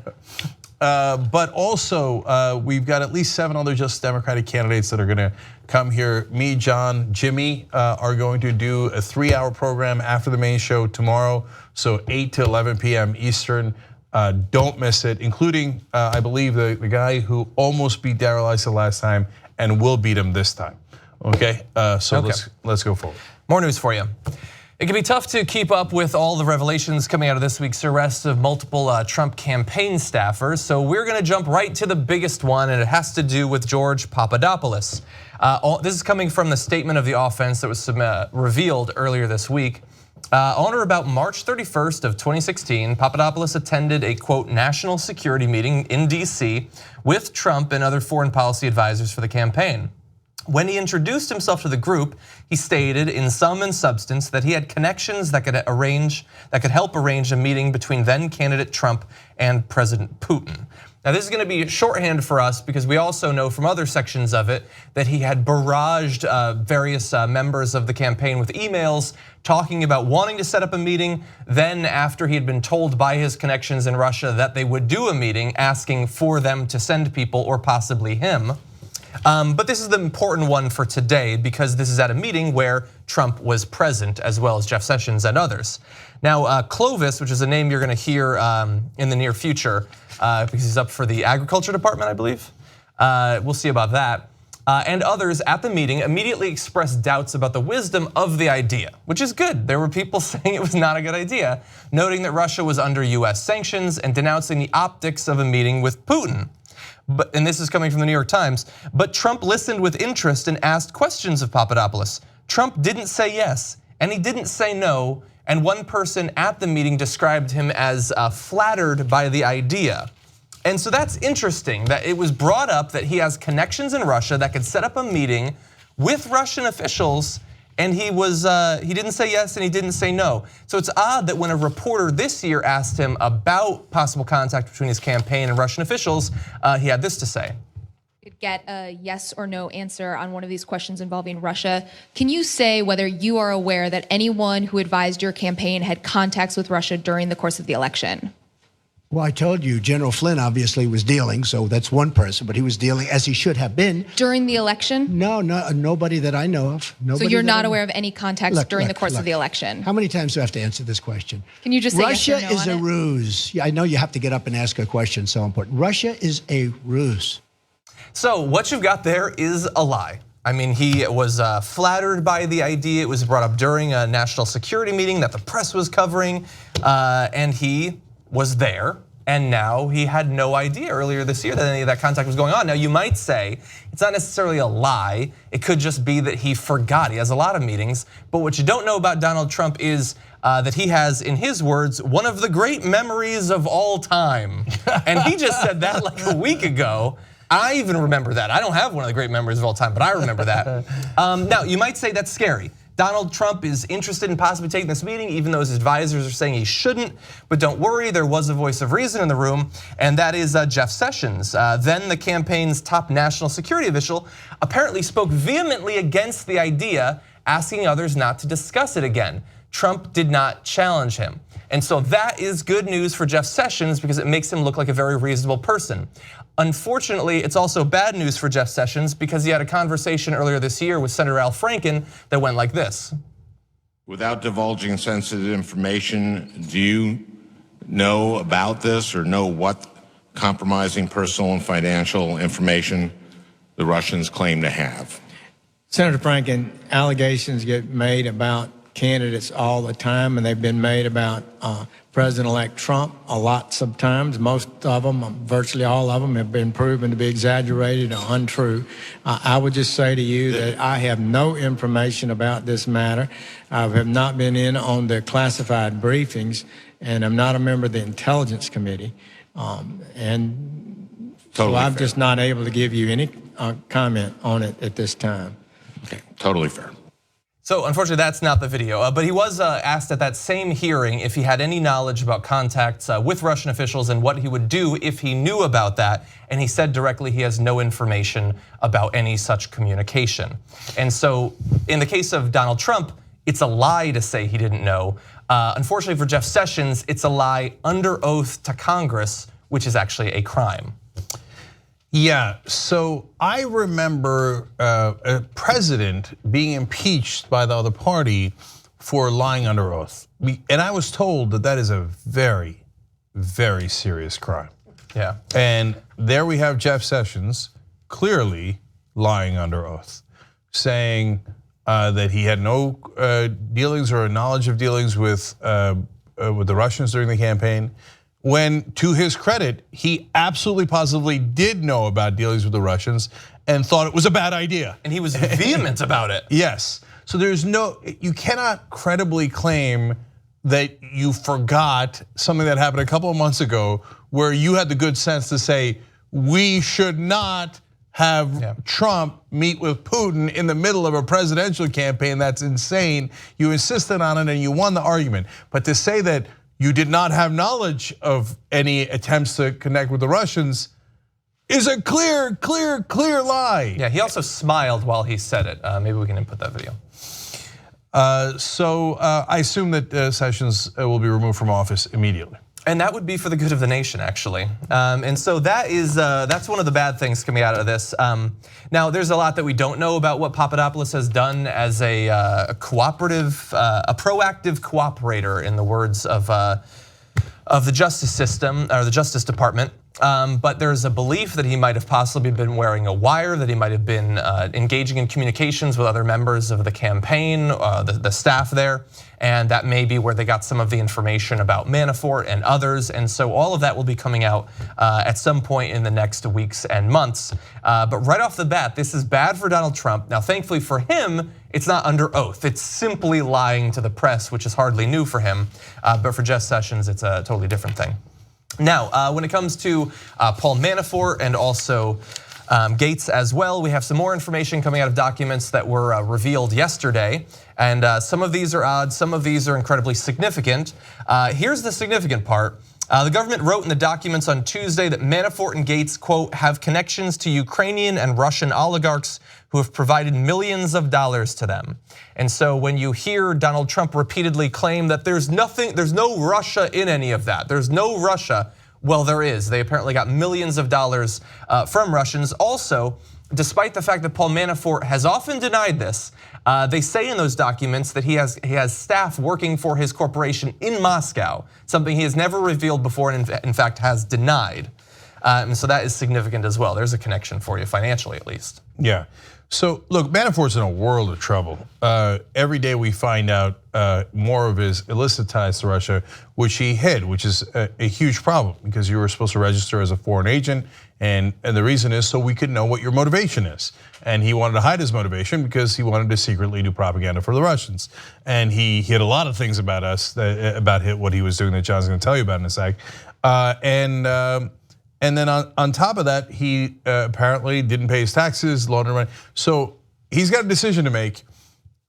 But also, we've got at least 7 other Just Democratic candidates that are going to come here. Me, John, Jimmy are going to do a 3-hour program after the main show tomorrow, so 8 to 11 p.m. Eastern. Don't miss it, including, I believe, the guy who almost beat Darrell Issa last time and will beat him this time. Okay, so let's go forward. More news for you. It can be tough to keep up with all the revelations coming out of this week's arrest of multiple Trump campaign staffers, so we're going to jump right to the biggest one, and it has to do with George Papadopoulos. This is coming from the statement of the offense that was revealed earlier this week. On or about March 31st of 2016, Papadopoulos attended a, quote, national security meeting in DC with Trump and other foreign policy advisors for the campaign. When he introduced himself to the group, he stated in sum and substance that he had connections that could help arrange a meeting between then candidate Trump and President Putin. Now this is going to be shorthand for us because we also know from other sections of it that he had barraged various members of the campaign with emails talking about wanting to set up a meeting. Then after he had been told by his connections in Russia that they would do a meeting, asking for them to send people or possibly him. But this is the important one for today because this is at a meeting where Trump was present as well as Jeff Sessions and others. Now Clovis, which is a name you're going to hear in the near future because he's up for the Agriculture Department, I believe. We'll see about that. And others at the meeting immediately expressed doubts about the wisdom of the idea, which is good. There were people saying it was not a good idea, noting that Russia was under US sanctions and denouncing the optics of a meeting with Putin. And this is coming from the New York Times, but Trump listened with interest and asked questions of Papadopoulos. Trump didn't say yes, and he didn't say no, and one person at the meeting described him as flattered by the idea. And so that's interesting that it was brought up that he has connections in Russia that could set up a meeting with Russian officials, and he didn't say yes and he didn't say no. So it's odd that when a reporter this year asked him about possible contact between his campaign and Russian officials, he had this to say. Get a yes or no answer on one of these questions involving Russia. Can you say whether you are aware that anyone who advised your campaign had contacts with Russia during the course of the election? Well, I told you, General Flynn obviously was dealing, so that's one person, but he was dealing as he should have been. During the election? No, nobody that I know of. So you're not aware of any contacts during the course of the election? How many times do I have to answer this question? Can you just say Russia yes or no is on a it? ruse. Yeah, I know you have to get up and ask a question, so important. Russia is a ruse. So what you've got there is a lie. I mean, he was flattered by the idea. It was brought up during a national security meeting that the press was covering, and he was there. And now he had no idea earlier this year that any of that contact was going on. Now you might say it's not necessarily a lie. It could just be that he forgot. He has a lot of meetings. But what you don't know about Donald Trump is that he has, in his words, one of the great memories of all time. And he just said that like a week ago. I even remember that. I don't have one of the great memories of all time, but I remember that. Now you might say that's scary. Donald Trump is interested in possibly taking this meeting, even though his advisors are saying he shouldn't. But don't worry, there was a voice of reason in the room, and that is Jeff Sessions. Then the campaign's top national security official apparently spoke vehemently against the idea, asking others not to discuss it again. Trump did not challenge him. And so that is good news for Jeff Sessions because it makes him look like a very reasonable person. Unfortunately, it's also bad news for Jeff Sessions because he had a conversation earlier this year with Senator Al Franken that went like this. Without divulging sensitive information, do you know about this or know what compromising personal and financial information the Russians claim to have? Senator Franken, allegations get made about candidates all the time, and they've been made about President-elect Trump a lot sometimes. Most of them, virtually all of them, have been proven to be exaggerated or untrue. I would just say to you that I have no information about this matter. I have not been in on the classified briefings, and I'm not a member of the Intelligence Committee. And so I'm just not able to give you any comment on it at this time. Okay, totally fair. So unfortunately, that's not the video, but he was asked at that same hearing if he had any knowledge about contacts with Russian officials and what he would do if he knew about that. And he said directly he has no information about any such communication. And so in the case of Donald Trump, it's a lie to say he didn't know. Unfortunately for Jeff Sessions, it's a lie under oath to Congress, which is actually a crime. Yeah, so I remember a president being impeached by the other party for lying under oath. And I was told that that is a very, very serious crime. Yeah. And there we have Jeff Sessions clearly lying under oath, saying that he had no dealings or knowledge of dealings with the Russians during the campaign. When, to his credit, he absolutely positively did know about dealings with the Russians and thought it was a bad idea. And he was vehement about it. Yes, so you cannot credibly claim that you forgot something that happened a couple of months ago where you had the good sense to say, we should not have Trump meet with Putin in the middle of a presidential campaign. That's insane. You insisted on it and you won the argument. But to say that you did not have knowledge of any attempts to connect with the Russians is a clear lie. Yeah, he also smiled while he said it. Maybe we can input that video. So I assume that Sessions will be removed from office immediately. And that would be for the good of the nation, actually. And so that's one of the bad things coming out of this. Now, there's a lot that we don't know about what Papadopoulos has done as a cooperative, a proactive cooperator, in the words of the justice system or the Justice Department. But there's a belief that he might have possibly been wearing a wire, that he might have been engaging in communications with other members of the campaign, the staff there. And that may be where they got some of the information about Manafort and others. And so all of that will be coming out at some point in the next weeks and months. But right off the bat, this is bad for Donald Trump. Now, thankfully for him, it's not under oath. It's simply lying to the press, which is hardly new for him. But for Jeff Sessions, it's a totally different thing. Now, when it comes to Paul Manafort and also Gates as well, we have some more information coming out of documents that were revealed yesterday. And some of these are odd, some of these are incredibly significant. Here's the significant part. The government wrote in the documents on Tuesday that Manafort and Gates, quote, have connections to Ukrainian and Russian oligarchs who have provided millions of dollars to them. And so when you hear Donald Trump repeatedly claim that there's no Russia in any of that, there's no Russia, well, there is. They apparently got millions of dollars from Russians. Also, despite the fact that Paul Manafort has often denied this, they say in those documents that he has staff working for his corporation in Moscow, something he has never revealed before and in fact has denied. And so that is significant as well. There's a connection for you financially, at least. Yeah. So look, Manafort's in a world of trouble. Every day we find out more of his illicit ties to Russia, which he hid, which is a huge problem because you were supposed to register as a foreign agent, and the reason is so we could know what your motivation is. And he wanted to hide his motivation because he wanted to secretly do propaganda for the Russians. And he hid a lot of things about us, about what he was doing that John's going to tell you about in a sec. And then on top of that, he apparently didn't pay his taxes, laundered money. So he's got a decision to make.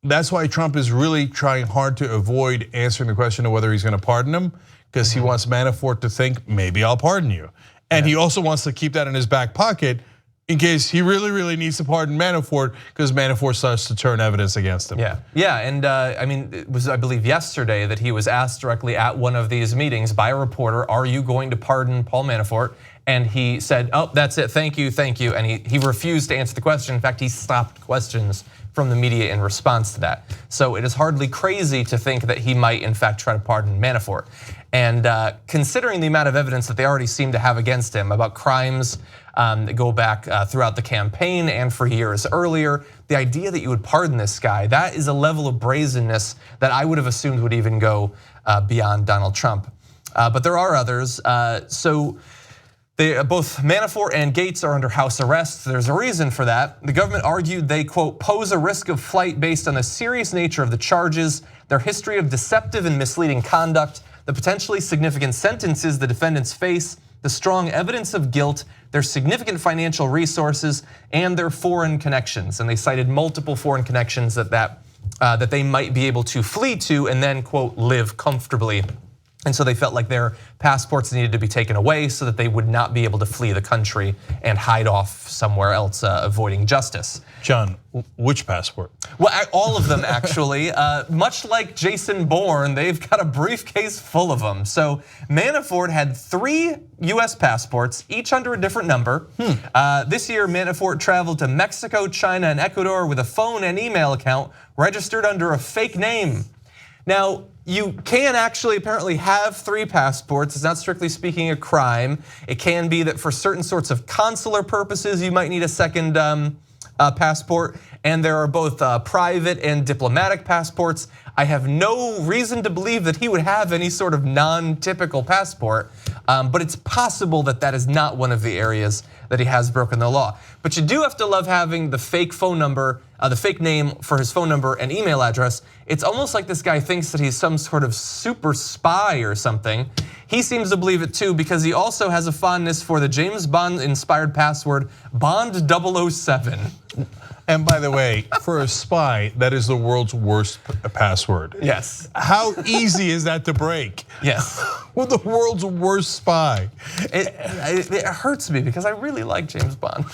That's why Trump is really trying hard to avoid answering the question of whether he's going to pardon him, because he wants Manafort to think, maybe I'll pardon you. And he also wants to keep that in his back pocket in case he really needs to pardon Manafort, because Manafort starts to turn evidence against him. Yeah, and I mean, it was, I believe, yesterday that he was asked directly at one of these meetings by a reporter, are you going to pardon Paul Manafort? And he said, oh, that's it, thank you. And he refused to answer the question. In fact, he stopped questions from the media in response to that. So it is hardly crazy to think that he might in fact try to pardon Manafort. And considering the amount of evidence that they already seem to have against him about crimes that go back throughout the campaign and for years earlier, the idea that you would pardon this guy, that is a level of brazenness that I would have assumed would even go beyond Donald Trump. But there are others. Both Manafort and Gates are under house arrest. There's a reason for that. The government argued they, quote, pose a risk of flight based on the serious nature of the charges, their history of deceptive and misleading conduct, the potentially significant sentences the defendants face, the strong evidence of guilt, their significant financial resources, and their foreign connections. And they cited multiple foreign connections that they might be able to flee to and then, quote, live comfortably. And so they felt like their passports needed to be taken away so that they would not be able to flee the country and hide off somewhere else, avoiding justice. John, which passport? Well, all of them actually. Much like Jason Bourne, they've got a briefcase full of them. So Manafort had 3 US passports, each under a different number. This year, Manafort traveled to Mexico, China, and Ecuador with a phone and email account registered under a fake name. Now, you can actually apparently have 3 passports. It's not strictly speaking a crime. It can be that for certain sorts of consular purposes, you might need a second passport. And there are both private and diplomatic passports. I have no reason to believe that he would have any sort of non-typical passport, but it's possible that that is not one of the areas that he has broken the law. But you do have to love having the fake phone number, the fake name for his phone number and email address. It's almost like this guy thinks that he's some sort of super spy or something. He seems to believe it too because he also has a fondness for the James Bond inspired password Bond 007. And by the way, for a spy, that is the world's worst password. Yes. How easy is that to break? Yes. With the world's worst spy. It hurts me because I really like James Bond.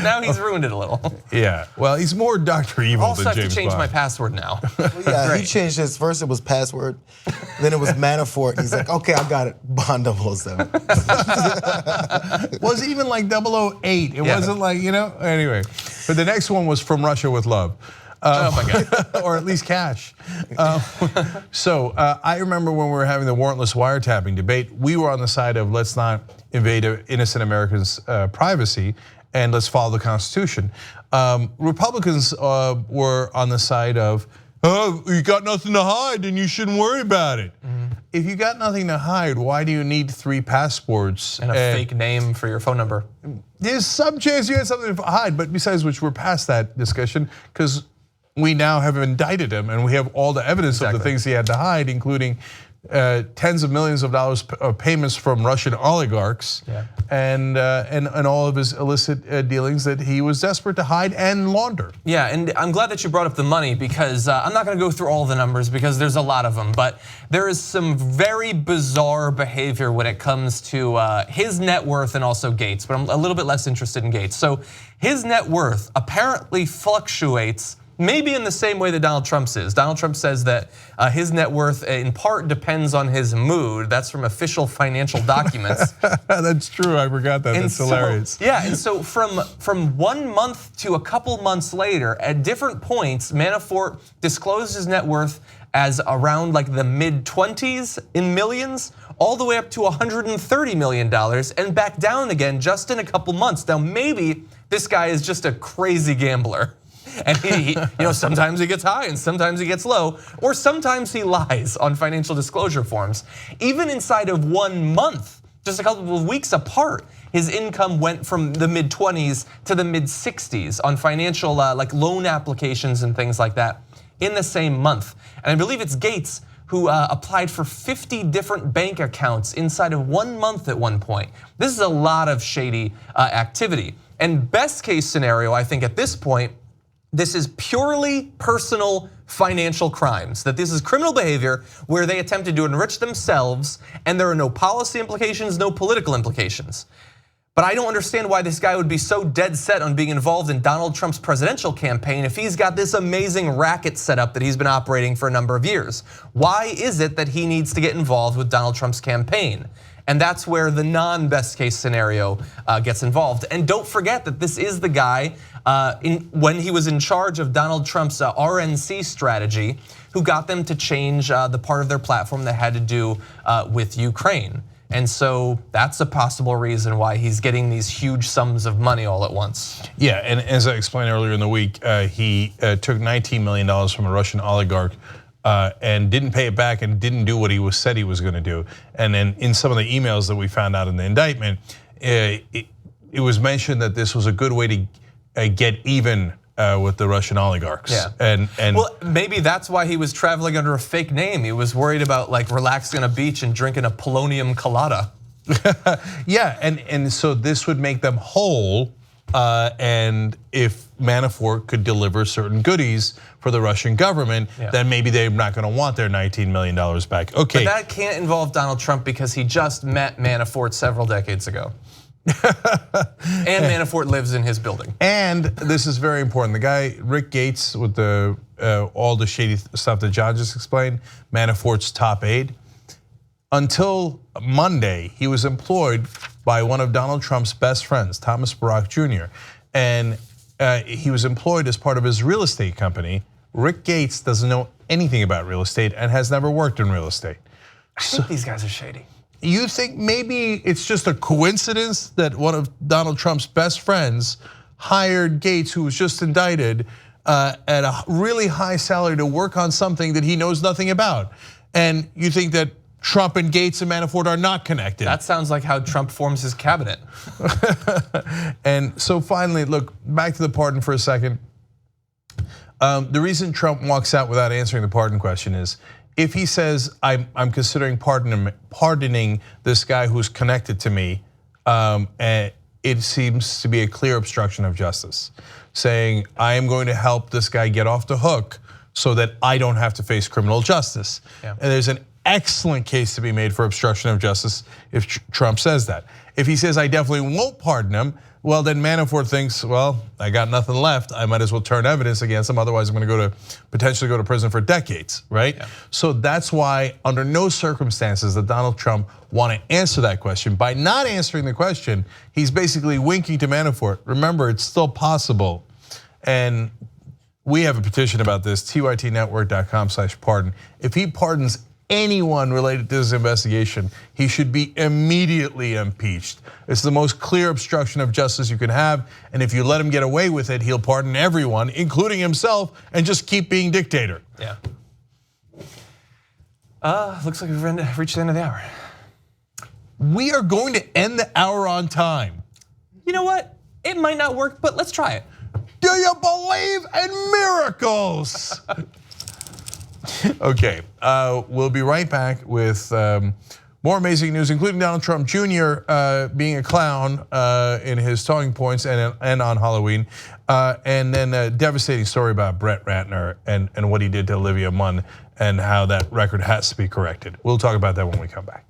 Now he's ruined it a little. Yeah, well, he's more Dr. Evil also than James Bond. I have to change my password now. Yeah, he changed his, first it was password, then it was Manafort. He's like, okay, I got it, Bond 007. Was even like 008. It wasn't like, anyway. But the next one was From Russia with Love. Oh my God. Or at least cash. So I remember when we were having the warrantless wiretapping debate, we were on the side of let's not invade innocent Americans' privacy and let's follow the Constitution. Republicans were on the side of, oh, you got nothing to hide and you shouldn't worry about it. If you got nothing to hide, why do you need 3 passports? And a fake name for your phone number. There's some chance you had something to hide, but besides which we're past that discussion because we now have indicted him and we have all the evidence of the things he had to hide, including tens of millions of dollars of payments from Russian oligarchs and all of his illicit dealings that he was desperate to hide and launder. Yeah, and I'm glad that you brought up the money because I'm not gonna go through all the numbers because there's a lot of them, but there is some very bizarre behavior when it comes to his net worth and also Gates, but I'm a little bit less interested in Gates. So his net worth apparently fluctuates maybe in the same way that Donald Trump's is. Donald Trump says that his net worth in part depends on his mood. That's from official financial documents. That's true, I forgot that, that's hilarious. Yeah, and so from 1 month to a couple months later, at different points, Manafort disclosed his net worth as around like the mid-20s in millions, all the way up to $130 million and back down again just in a couple months. Now maybe this guy is just a crazy gambler. And he sometimes he gets high and sometimes he gets low, or sometimes he lies on financial disclosure forms. Even inside of 1 month, just a couple of weeks apart, his income went from the mid-20s to the mid-60s on financial like loan applications and things like that in the same month. And I believe it's Gates who applied for 50 different bank accounts inside of 1 month at one point. This is a lot of shady activity. And best case scenario, I think at this point, this is purely personal financial crimes, that this is criminal behavior where they attempted to enrich themselves and there are no policy implications, no political implications. But I don't understand why this guy would be so dead set on being involved in Donald Trump's presidential campaign if he's got this amazing racket set up that he's been operating for a number of years. Why is it that he needs to get involved with Donald Trump's campaign? And that's where the non-best case scenario gets involved. And don't forget that this is the guy when he was in charge of Donald Trump's RNC strategy who got them to change the part of their platform that had to do with Ukraine. And so that's a possible reason why he's getting these huge sums of money all at once. Yeah, and as I explained earlier in the week, he took $19 million from a Russian oligarch and didn't pay it back and didn't do what he said he was going to do. And then in some of the emails that we found out in the indictment, it was mentioned that this was a good way to get even with the Russian oligarchs. Yeah. And well, maybe that's why he was traveling under a fake name. He was worried about like relaxing on a beach and drinking a polonium colada. Yeah, and so this would make them whole. And if Manafort could deliver certain goodies for the Russian government, then maybe they're not going to want their $19 million back. Okay. But that can't involve Donald Trump because he just met Manafort several decades ago. And Manafort lives in his building. And this is very important. The guy, Rick Gates, with all the shady stuff that John just explained, Manafort's top aide, until Monday, he was employed by one of Donald Trump's best friends, Thomas Barack Jr. And he was employed as part of his real estate company. Rick Gates doesn't know anything about real estate and has never worked in real estate. I think these guys are shady. You think maybe it's just a coincidence that one of Donald Trump's best friends hired Gates, who was just indicted, at a really high salary to work on something that he knows nothing about? And you think that Trump and Gates and Manafort are not connected? That sounds like how Trump forms his cabinet. And so finally, look, back to the pardon for a second. The reason Trump walks out without answering the pardon question is, if he says, I'm considering pardoning this guy who's connected to me, it seems to be a clear obstruction of justice. Saying, I am going to help this guy get off the hook so that I don't have to face criminal justice. And there's an excellent case to be made for obstruction of justice if Trump says that. If he says, I definitely won't pardon him, well, then Manafort thinks, well, I got nothing left. I might as well turn evidence against him. Otherwise, I'm going to potentially go to prison for decades, right? So that's why, under no circumstances, does Donald Trump want to answer that question. By not answering the question, he's basically winking to Manafort. Remember, it's still possible. And we have a petition about this, tytnetwork.com/pardon. If he pardons anyone related to this investigation, he should be immediately impeached. It's the most clear obstruction of justice you can have, and if you let him get away with it, he'll pardon everyone, including himself, and just keep being dictator. Yeah. Looks like we've reached the end of the hour. We are going to end the hour on time. You know what? It might not work, but let's try it. Do you believe in miracles? Okay, we'll be right back with more amazing news, including Donald Trump Jr. Being a clown in his talking points and on Halloween, and then a devastating story about Brett Ratner and what he did to Olivia Munn and how that record has to be corrected. We'll talk about that when we come back.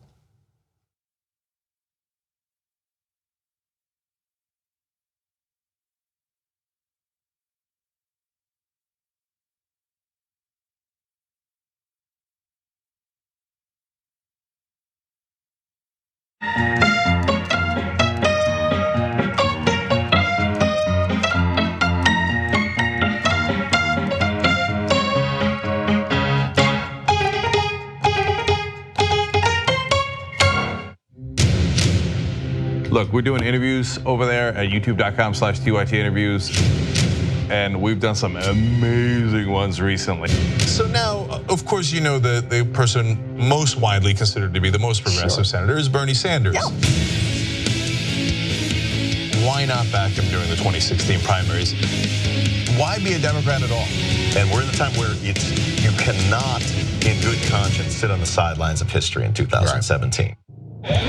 Look, we're doing interviews over there at youtube.com/TYT interviews, and we've done some amazing ones recently. So now, of course, you know the person most widely considered to be the most progressive senator is Bernie Sanders. Yeah. Why not back him during the 2016 primaries? Why be a Democrat at all? And we're in the time where you cannot, in good conscience, sit on the sidelines of history in 2017.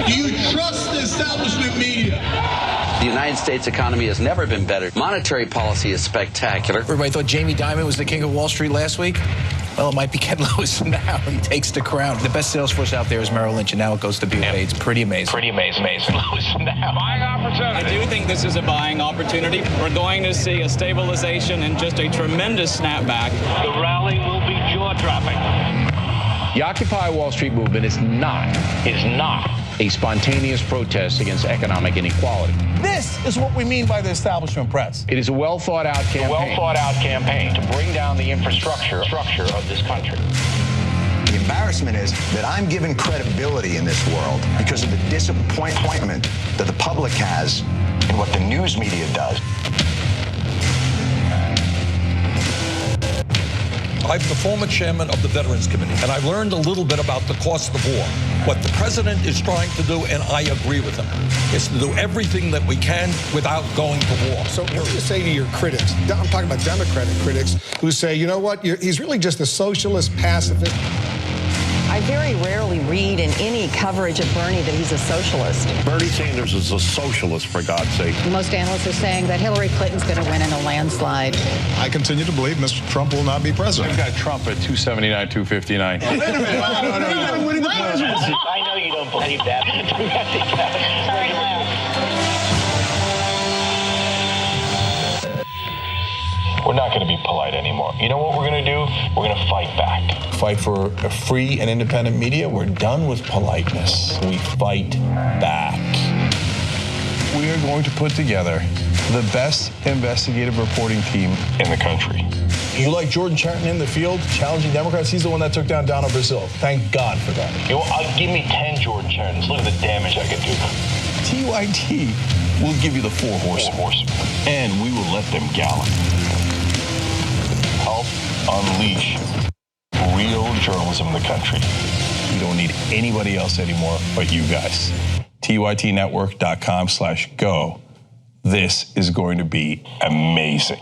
Do you trust the establishment media? The United States economy has never been better. Monetary policy is spectacular. Everybody thought Jamie Dimon was the king of Wall Street last week. Well, it might be Ken Lewis now. He takes the crown. The best sales force out there is Merrill Lynch, and now it goes to BofA. It's pretty amazing. Pretty amazing. Lewis now. Buying opportunity. I do think this is a buying opportunity. We're going to see a stabilization and just a tremendous snapback. The rally will be jaw-dropping. The Occupy Wall Street movement is not a spontaneous protest against economic inequality. This is what we mean by the establishment press. It is a well thought out campaign to bring down the infrastructure of this country. The embarrassment is that I'm given credibility in this world because of the disappointment that the public has in what the news media does. I'm the former chairman of the Veterans Committee, and I've learned a little bit about the cost of war. What the president is trying to do, and I agree with him, is to do everything that we can without going to war. So what do you say to your critics? I'm talking about Democratic critics who say, you know what, he's really just a socialist pacifist. I very rarely read in any coverage of Bernie that he's a socialist. Bernie Sanders is a socialist, for God's sake. Most analysts are saying that Hillary Clinton's going to win in a landslide. I continue to believe Mr. Trump will not be president. We've got Trump at 279, 259. Wait a minute. I know you don't believe that. We're not going to be polite anymore. You know what we're going to do? We're going to fight back. Fight for a free and independent media. We're done with politeness. We fight back. We are going to put together the best investigative reporting team in the country. You like Jordan Chariton in the field, challenging Democrats? He's the one that took down Donald Brazil. Thank God for that. Give me 10 Jordan Charitons. Look at the damage I could do. TYT will give you the 4 horsemen, and we will let them gallop. Help unleash real journalism in the country. You don't need anybody else anymore but you guys. TYTnetwork.com/go. This is going to be amazing.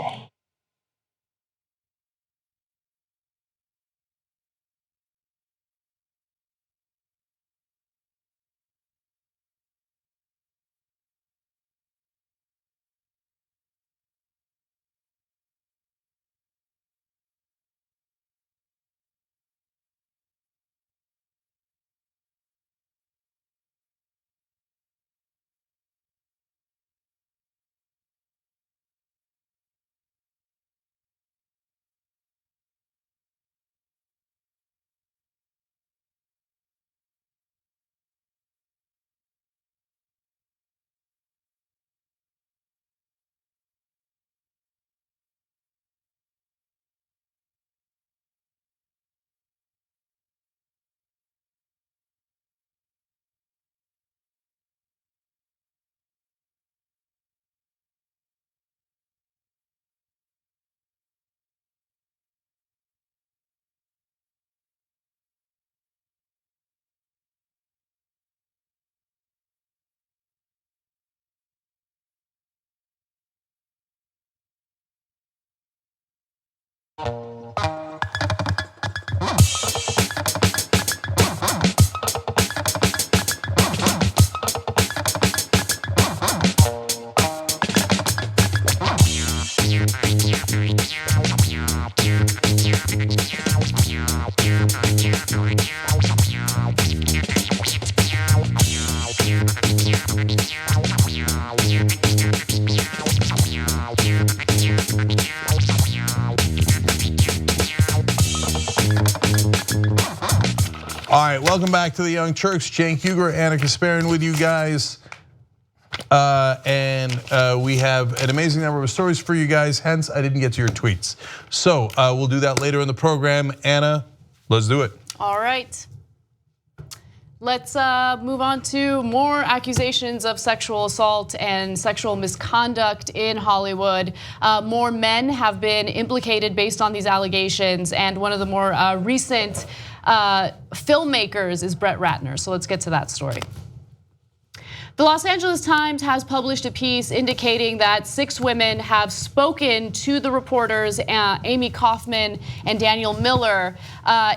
All right, welcome back to the Young Turks. Cenk Uygur, Anna Kasparian with you guys. We have an amazing number of stories for you guys, hence I didn't get to your tweets. So we'll do that later in the program. Anna, let's do it. All right. Let's move on to more accusations of sexual assault and sexual misconduct in Hollywood. More men have been implicated based on these allegations, and one of the more recent filmmakers is Brett Ratner. So let's get to that story. The Los Angeles Times has published a piece indicating that 6 women have spoken to the reporters, Amy Kaufman and Daniel Miller,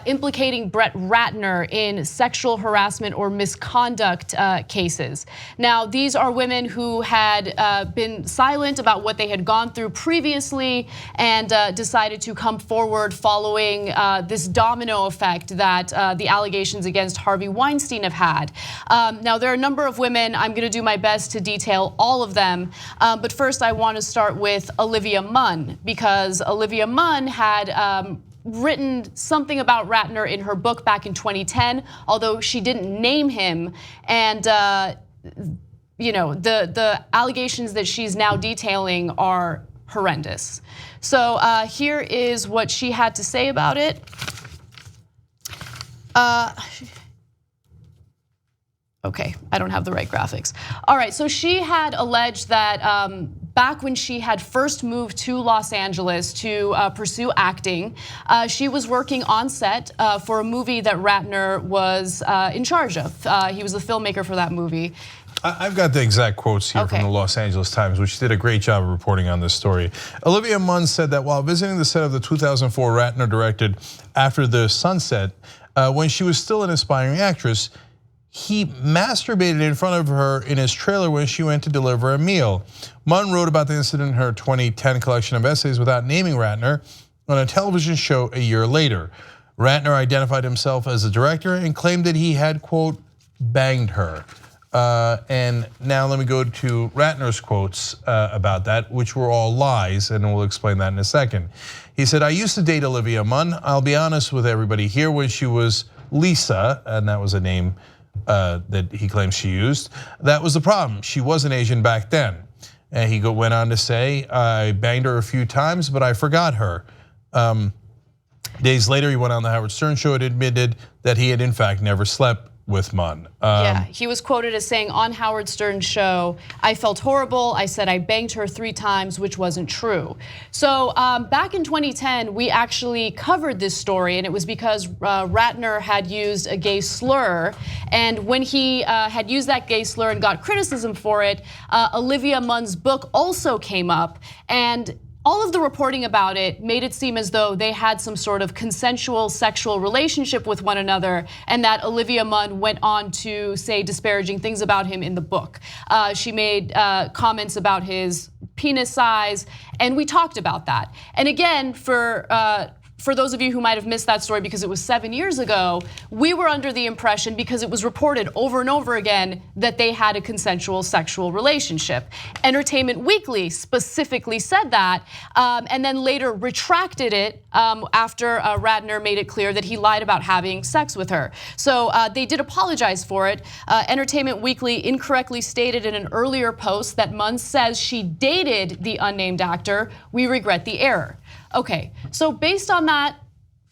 implicating Brett Ratner in sexual harassment or misconduct cases. Now, these are women who had been silent about what they had gone through previously and decided to come forward following this domino effect that the allegations against Harvey Weinstein have had. Now, there are a number of women. I'm going to do my best to detail all of them. But first, I want to start with Olivia Munn, because Olivia Munn had written something about Ratner in her book back in 2010, although she didn't name him. And you know, the allegations that she's now detailing are horrendous. So here is what she had to say about it. Okay, I don't have the right graphics. All right, so she had alleged that back when she had first moved to Los Angeles to pursue acting, she was working on set for a movie that Ratner was in charge of. He was the filmmaker for that movie. I've got the exact quotes here from the Los Angeles Times, which did a great job of reporting on this story. Olivia Munn said that while visiting the set of the 2004 Ratner directed After the Sunset, when she was still an aspiring actress, he masturbated in front of her in his trailer when she went to deliver a meal. Munn wrote about the incident in her 2010 collection of essays without naming Ratner on a television show a year later. Ratner identified himself as a director and claimed that he had, quote, banged her. And now let me go to Ratner's quotes about that, which were all lies, and we'll explain that in a second. He said, I used to date Olivia Munn. I'll be honest with everybody here, when she was Lisa, and that was a name that he claims she used. That was the problem. She wasn't Asian back then. And he went on to say, I banged her a few times, but I forgot her. Days later, he went on the Howard Stern show and admitted that he had in fact never slept with Munn. Yeah, he was quoted as saying on Howard Stern's show, I felt horrible. I said I banged her 3 times, which wasn't true. So back in 2010, we actually covered this story, and it was because Ratner had used a gay slur. And when he had used that gay slur and got criticism for it, Olivia Munn's book also came up. And all of the reporting about it made it seem as though they had some sort of consensual sexual relationship with one another, and that Olivia Munn went on to say disparaging things about him in the book. She made comments about his penis size, and we talked about that. And again, for those of you who might have missed that story because it was 7 years ago, we were under the impression, because it was reported over and over again, that they had a consensual sexual relationship. Entertainment Weekly specifically said that, and then later retracted it after Ratner made it clear that he lied about having sex with her. So they did apologize for it. Entertainment Weekly incorrectly stated in an earlier post that Munn says she dated the unnamed actor. We regret the error. Okay, so based on that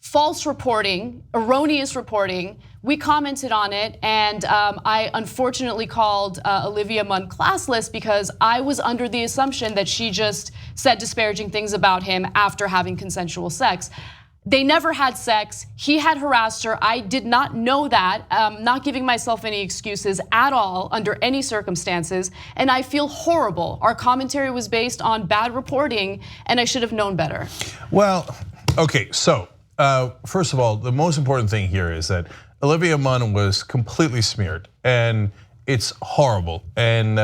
false reporting, erroneous reporting, we commented on it, and I unfortunately called Olivia Munn classless because I was under the assumption that she just said disparaging things about him after having consensual sex. They never had sex. He had harassed her. I did not know that. Not giving myself any excuses at all under any circumstances, and I feel horrible. Our commentary was based on bad reporting, and I should have known better. Well, okay, so first of all, the most important thing here is that Olivia Munn was completely smeared, and it's horrible. And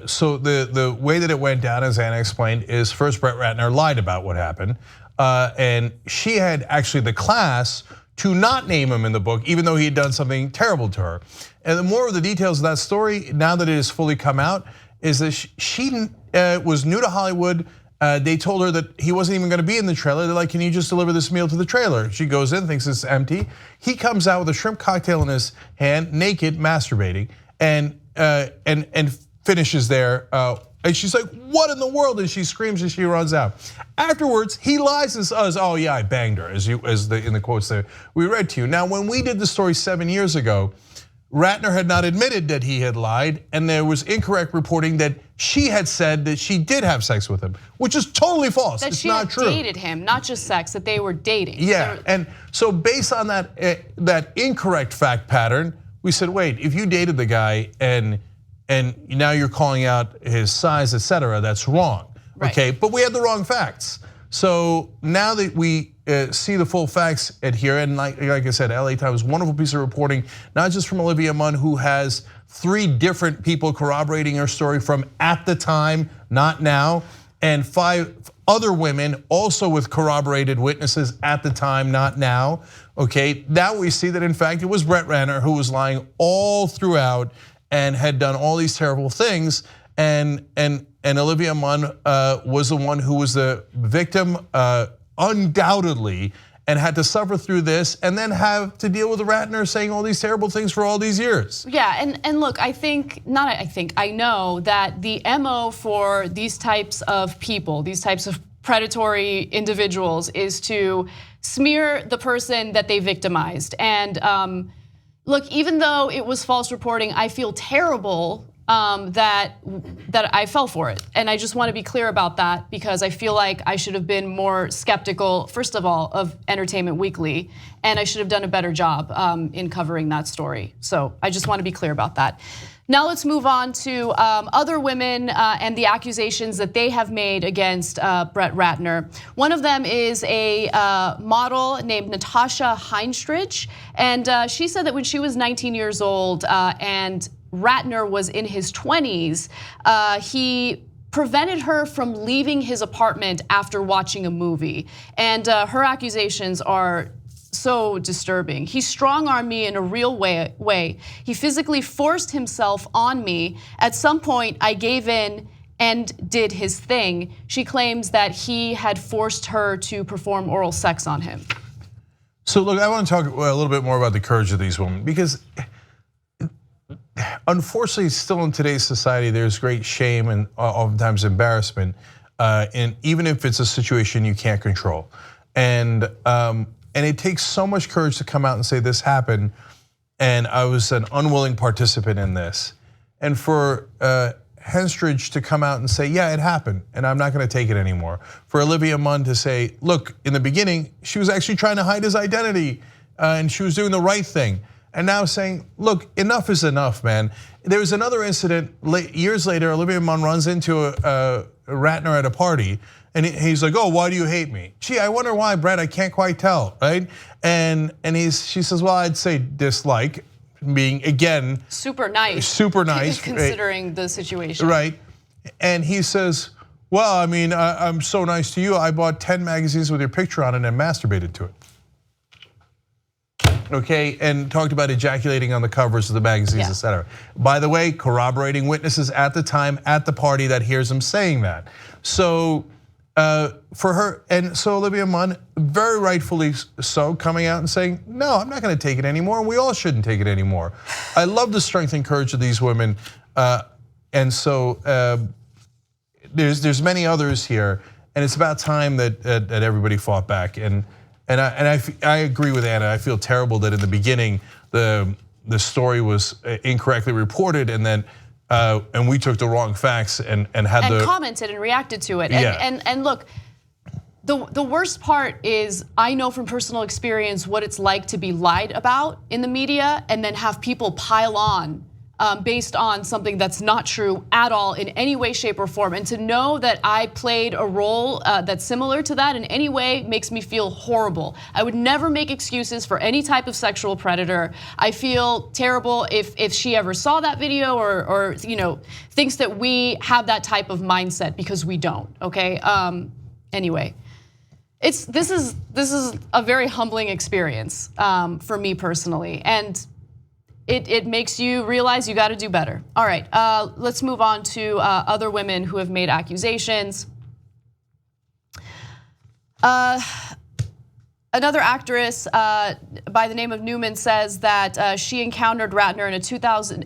so the way that it went down, as Anna explained, is first Brett Ratner lied about what happened. And she had actually the class to not name him in the book, even though he had done something terrible to her. And the more of the details of that story, now that it has fully come out, is that she was new to Hollywood. They told her that he wasn't even gonna be in the trailer. They're like, can you just deliver this meal to the trailer? She goes in, thinks it's empty. He comes out with a shrimp cocktail in his hand, naked, masturbating, and finishes there. And she's like, what in the world? And she screams as she runs out. Afterwards, he lies and says, oh yeah, I banged her, in the quotes that we read to you. Now, when we did the story 7 years ago, Ratner had not admitted that he had lied, and there was incorrect reporting that she had said that she did have sex with him, which is totally false. That it's she not had true. dated him, not just sex, that they were dating. Yeah, and so based on that incorrect fact pattern, we said, wait, if you dated the guy and now you're calling out his size, etc., that's wrong, okay? But we had the wrong facts. So now that we see the full facts here, and like I said, LA Times, wonderful piece of reporting, not just from Olivia Munn, who has 3 different people corroborating her story from at the time, not now, and 5 other women also with corroborated witnesses at the time, not now, okay? Now we see that in fact it was Brett Ratner who was lying all throughout and had done all these terrible things, and Olivia Munn was the one who was the victim undoubtedly, and had to suffer through this and then have to deal with Ratner saying all these terrible things for all these years. Yeah, and look, I know that the MO for these types of people, these types of predatory individuals, is to smear the person that they victimized. And look, even though it was false reporting, I feel terrible that I fell for it. And I just want to be clear about that, because I feel like I should have been more skeptical, first of all, of Entertainment Weekly, and I should have done a better job in covering that story. So I just want to be clear about that. Now let's move on to other women and the accusations that they have made against Brett Ratner. One of them is a model named Natasha Heinstrich, and she said that when she was 19 years old and Ratner was in his 20s, he prevented her from leaving his apartment after watching a movie. And her accusations are so disturbing. He strong-armed me in a real way. He physically forced himself on me. At some point, I gave in and did his thing. She claims that he had forced her to perform oral sex on him. So look, I want to talk a little bit more about the courage of these women, because unfortunately, still in today's society, there's great shame and oftentimes embarrassment, and even if it's a situation you can't control. And it takes so much courage to come out and say this happened, and I was an unwilling participant in this. And for Henstridge to come out and say, yeah, it happened, and I'm not gonna take it anymore. For Olivia Munn to say, look, in the beginning, she was actually trying to hide his identity, and she was doing the right thing. And now saying, look, enough is enough, man. There was another incident years later. Olivia Munn runs into a Ratner at a party, and he's like, oh, why do you hate me? Gee, I wonder why, Brett, I can't quite tell, right? And she says, well, I'd say dislike, being, again, super nice, considering the situation. Right, and he says, well, I mean, I'm so nice to you, I bought 10 magazines with your picture on it and masturbated to it. Okay, and talked about ejaculating on the covers of the magazines, et cetera. By the way, corroborating witnesses at the time at the party that hears him saying that. So for her, and so Olivia Munn, very rightfully so, coming out and saying, no, I'm not gonna take it anymore, and we all shouldn't take it anymore. I love the strength and courage of these women, and so there's many others here, and it's about time that everybody fought back. And I agree with Anna. I feel terrible that in the beginning the story was incorrectly reported, and then and we took the wrong facts and commented and reacted to it. And look, the worst part is I know from personal experience what it's like to be lied about in the media and then have people pile on based on something that's not true at all in any way, shape, or form. And to know that I played a role that's similar to that in any way makes me feel horrible. I would never make excuses for any type of sexual predator. I feel terrible if she ever saw that video or thinks that we have that type of mindset, because we don't. Okay. Anyway, this is a very humbling experience for me personally, and it makes you realize you got to do better. All right, let's move on to other women who have made accusations. Another actress by the name of Newman says that she encountered Ratner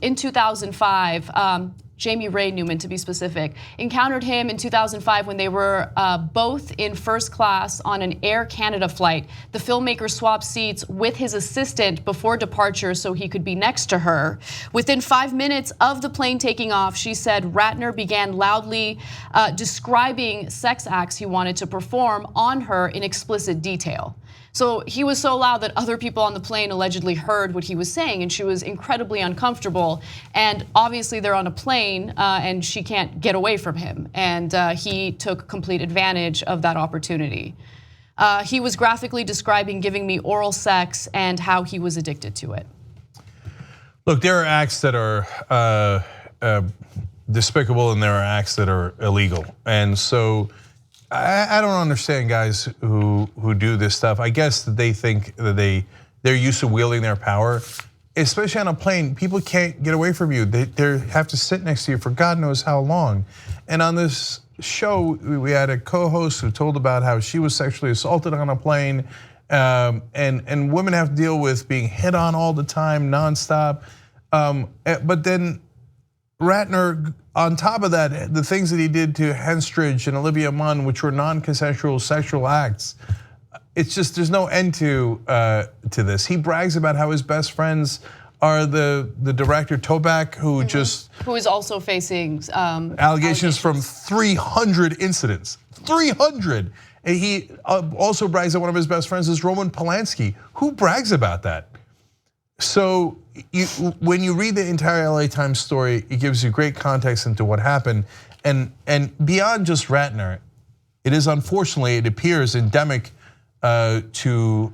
in 2005. Jamie Ray Newman, to be specific, encountered him in 2005 when they were both in first class on an Air Canada flight. The filmmaker swapped seats with his assistant before departure so he could be next to her. Within 5 minutes of the plane taking off, she said Ratner began loudly describing sex acts he wanted to perform on her in explicit detail. So he was so loud that other people on the plane allegedly heard what he was saying, and she was incredibly uncomfortable. And obviously they're on a plane and she can't get away from him. And he took complete advantage of that opportunity. He was graphically describing giving me oral sex and how he was addicted to it. Look, there are acts that are despicable and there are acts that are illegal. And so I don't understand guys who do this stuff. I guess that they think that they're used to wielding their power, especially on a plane. People can't get away from you. They have to sit next to you for God knows how long. And on this show, we had a co-host who told about how she was sexually assaulted on a plane, and women have to deal with being hit on all the time, nonstop. But then Ratner, on top of that, the things that he did to Henstridge and Olivia Munn, which were non-consensual sexual acts, it's just, there's no end to this. He brags about how his best friends are the director Toback, who who is also facing allegations from 300 incidents. 300. And he also brags that one of his best friends is Roman Polanski. Who brags about that? So when you read the entire LA Times story, it gives you great context into what happened. And beyond just Ratner, it is unfortunately, it appears endemic to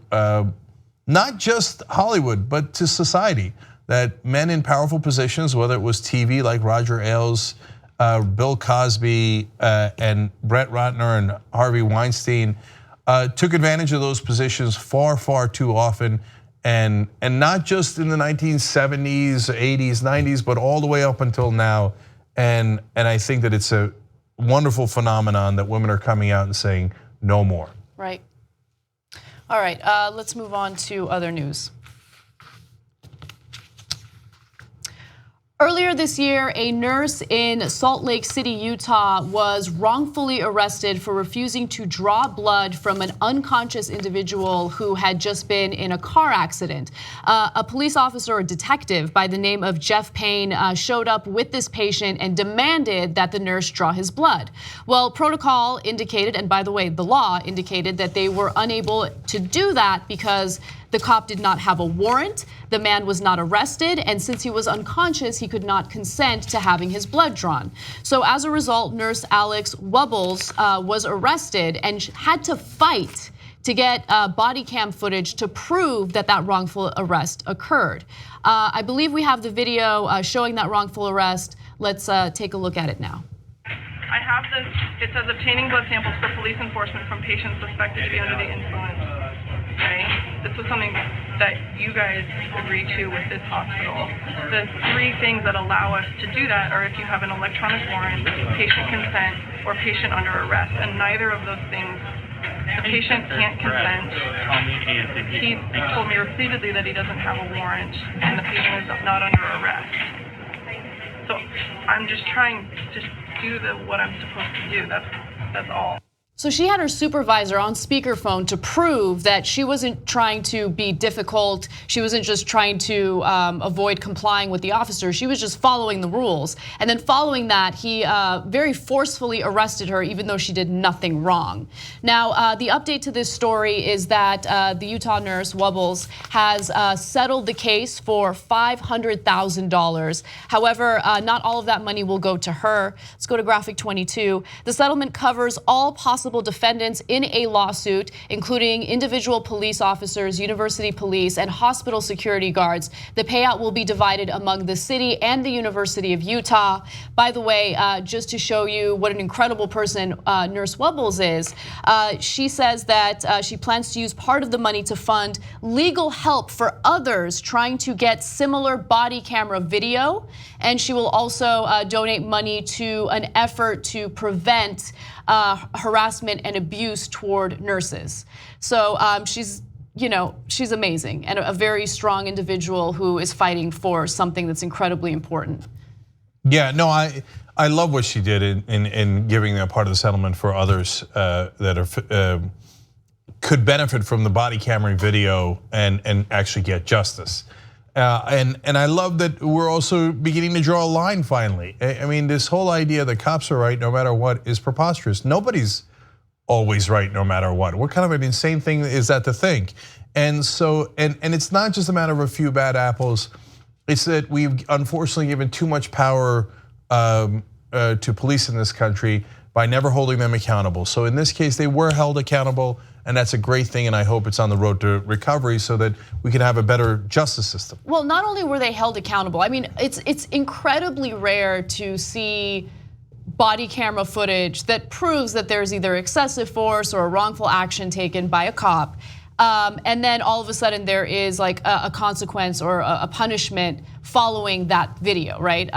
not just Hollywood, but to society, that men in powerful positions, whether it was TV like Roger Ailes, Bill Cosby, and Brett Ratner and Harvey Weinstein, took advantage of those positions far, far too often. And not just in the 1970s, 80s, 90s, but all the way up until now. And I think that it's a wonderful phenomenon that women are coming out and saying no more. Right. All right, let's move on to other news. Earlier this year, a nurse in Salt Lake City, Utah, was wrongfully arrested for refusing to draw blood from an unconscious individual who had just been in a car accident. A police officer or detective by the name of Jeff Payne showed up with this patient and demanded that the nurse draw his blood. Well, protocol indicated, and by the way, the law indicated that they were unable to do that because the cop did not have a warrant, the man was not arrested, and since he was unconscious, he could not consent to having his blood drawn. So as a result, nurse Alex Wubbles was arrested and had to fight to get body cam footage to prove that that wrongful arrest occurred. I believe we have the video showing that wrongful arrest. Let's take a look at it now. I have this, it says obtaining blood samples for police enforcement from patients suspected to be under the influence. Okay? This was something that you guys agreed to with this hospital. The three things that allow us to do that are if you have an electronic warrant, patient consent, or patient under arrest. And neither of those things, the patient can't consent. He told me repeatedly that he doesn't have a warrant and the patient is not under arrest. So I'm just trying to do what I'm supposed to do. That's all. So she had her supervisor on speakerphone to prove that she wasn't trying to be difficult. She wasn't just trying to avoid complying with the officer. She was just following the rules. And then following that, he very forcefully arrested her even though she did nothing wrong. Now, the update to this story is that the Utah nurse, Wubbles, has settled the case for $500,000. However, not all of that money will go to her. Let's go to graphic 22. The settlement covers all possible defendants in a lawsuit, including individual police officers, university police, and hospital security guards. The payout will be divided among the city and the University of Utah. By the way, just to show you what an incredible person Nurse Wubbles is, she says that she plans to use part of the money to fund legal help for others trying to get similar body camera video, and she will also donate money to an effort to prevent harassment and abuse toward nurses. So she's amazing and a very strong individual who is fighting for something that's incredibly important. Yeah, no, I love what she did in giving that part of the settlement for others that are could benefit from the body camera video and actually get justice. And I love that we're also beginning to draw a line finally. I mean, this whole idea that cops are right no matter what is preposterous. Nobody's always right no matter what. What kind of an insane thing is that to think? And so, and it's not just a matter of a few bad apples. It's that we've unfortunately given too much power to police in this country by never holding them accountable. So in this case, they were held accountable, and that's a great thing, and I hope it's on the road to recovery so that we can have a better justice system. Well, not only were they held accountable, I mean, it's incredibly rare to see body camera footage that proves that there's either excessive force or a wrongful action taken by a cop. And then all of a sudden there is like a consequence or a punishment following that video, right?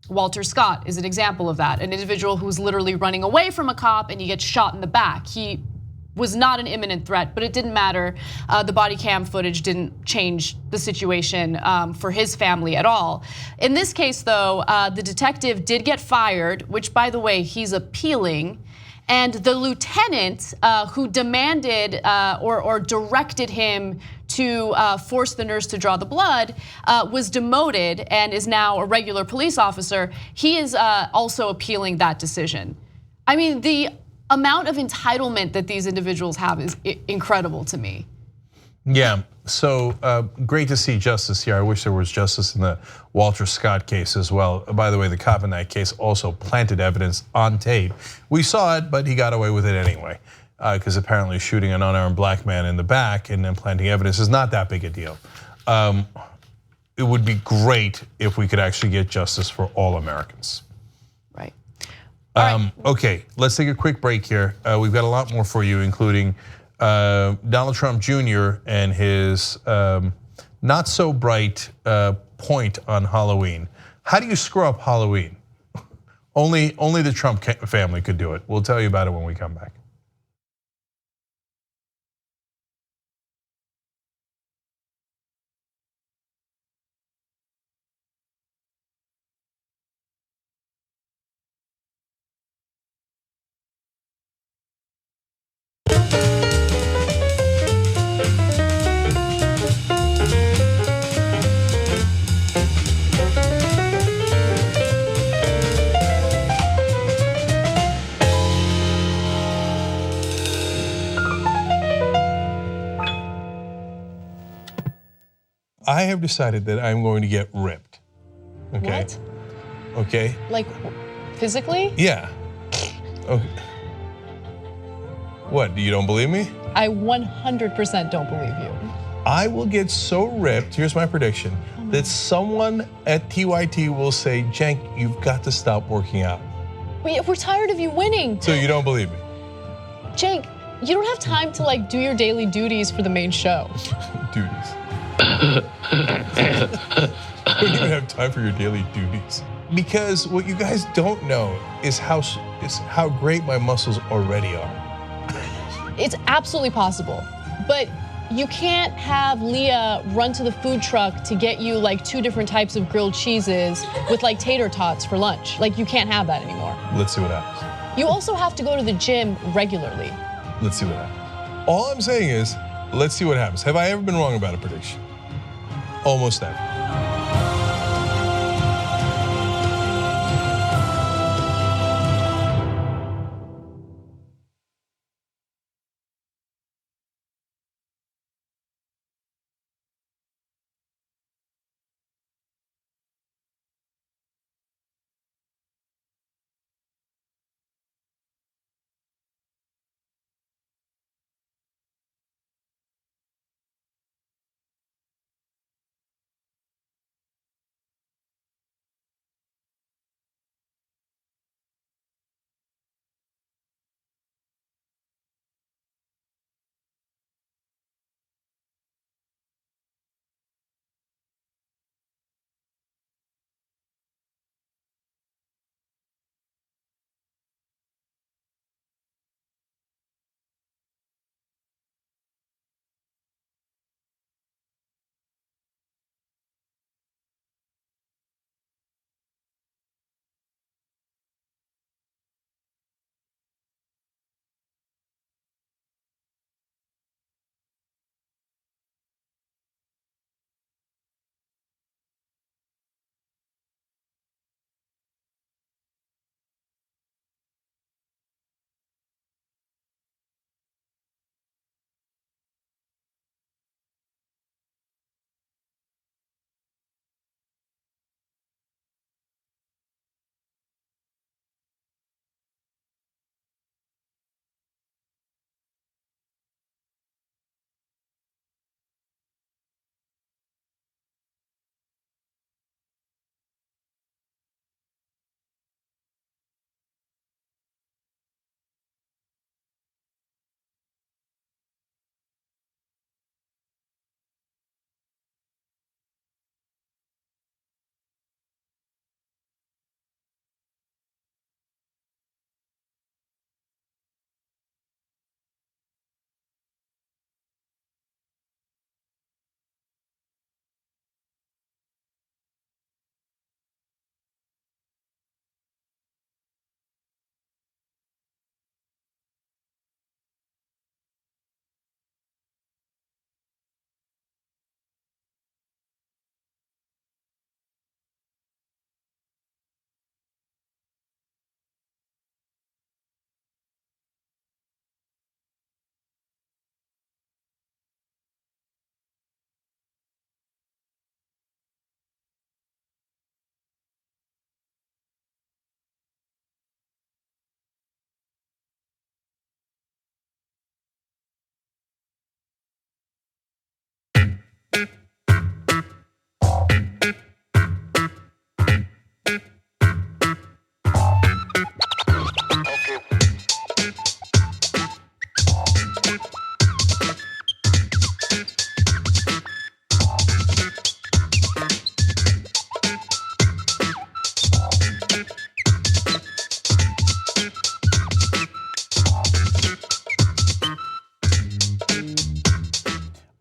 Walter Scott is an example of that, an individual who's literally running away from a cop and he gets shot in the back. He was not an imminent threat, but it didn't matter. The body cam footage didn't change the situation for his family at all. In this case, though, the detective did get fired, which, by the way, he's appealing. And the lieutenant who demanded or directed him to force the nurse to draw the blood was demoted and is now a regular police officer. He is also appealing that decision. I mean, the amount of entitlement that these individuals have is incredible to me. Yeah, so great to see justice here. I wish there was justice in the Walter Scott case as well. By the way, the cop in that case also planted evidence on tape. We saw it, but he got away with it anyway, because apparently shooting an unarmed black man in the back and then planting evidence is not that big a deal. It would be great if we could actually get justice for all Americans. Right. Okay, let's take a quick break here. We've got a lot more for you, including Donald Trump Jr. and his not so bright point on Halloween. How do you screw up Halloween? Only the Trump family could do it. We'll tell you about it when we come back. I have decided that I'm going to get ripped. Okay. What? Okay. Like physically? Yeah. Okay. What? You don't believe me? I 100% don't believe you. I will get so ripped. Here's my prediction: that someone at TYT will say, "Cenk, you've got to stop working out." We're tired of you winning. So you don't believe me? Cenk, you don't have time to like do your daily duties for the main show. Duties. You don't even have time for your daily duties. Because what you guys don't know is how great my muscles already are. It's absolutely possible, but you can't have Leah run to the food truck to get you like 2 different types of grilled cheeses with like tater tots for lunch. Like you can't have that anymore. Let's see what happens. You also have to go to the gym regularly. Let's see what happens. All I'm saying is, let's see what happens. Have I ever been wrong about a prediction? Almost never.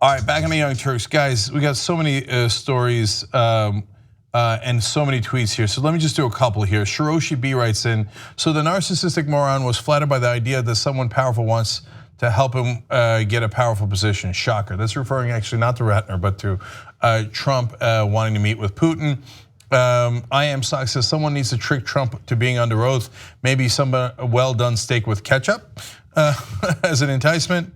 All right, back on the Young Turks. Guys, we got so many stories and so many tweets here. So let me just do a couple here. Shiroshi B writes in, so the narcissistic moron was flattered by the idea that someone powerful wants to help him get a powerful position. Shocker. That's referring actually not to Ratner, but to Trump wanting to meet with Putin. I Am Sock says someone needs to trick Trump to being under oath. Maybe some well-done steak with ketchup as an enticement.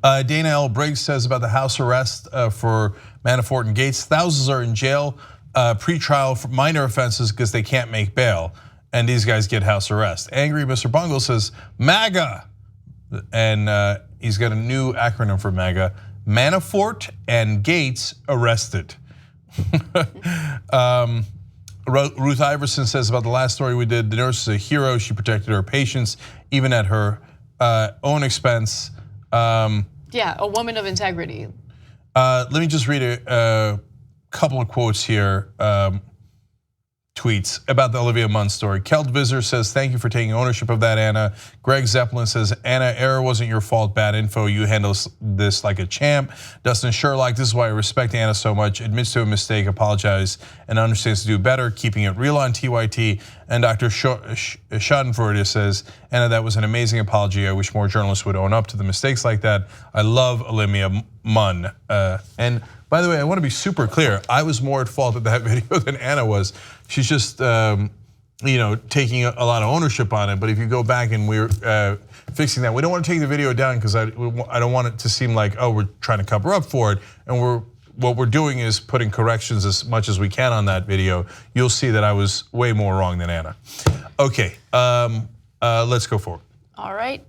Dana L. Briggs says about the House arrest for Manafort and Gates. Thousands are in jail pre-trial for minor offenses because they can't make bail. And these guys get house arrest. Angry Mr. Bungle says MAGA. And he's got a new acronym for MAGA. Manafort and Gates arrested. Ruth Iverson says about the last story we did, the nurse is a hero. She protected her patients even at her own expense. Yeah, a woman of integrity. Let me just read a couple of quotes here. Tweets about the Olivia Munn story. Keld Visser says, thank you for taking ownership of that, Anna. Greg Zeppelin says, Anna, error wasn't your fault, bad info. You handle this like a champ. Dustin Sherlock, this is why I respect Anna so much. Admits to a mistake, apologize, and understands to do better, keeping it real on TYT. And Dr. Schadenfreude says, Anna, that was an amazing apology. I wish more journalists would own up to the mistakes like that. I love Olivia Munn. And by the way, I want to be super clear. I was more at fault at that video than Anna was. She's just taking a lot of ownership on it. But if you go back and we're fixing that, we don't want to take the video down because I don't want it to seem like, oh, we're trying to cover up for it. And what we're doing is putting corrections as much as we can on that video. You'll see that I was way more wrong than Anna. Okay, let's go forward. All right.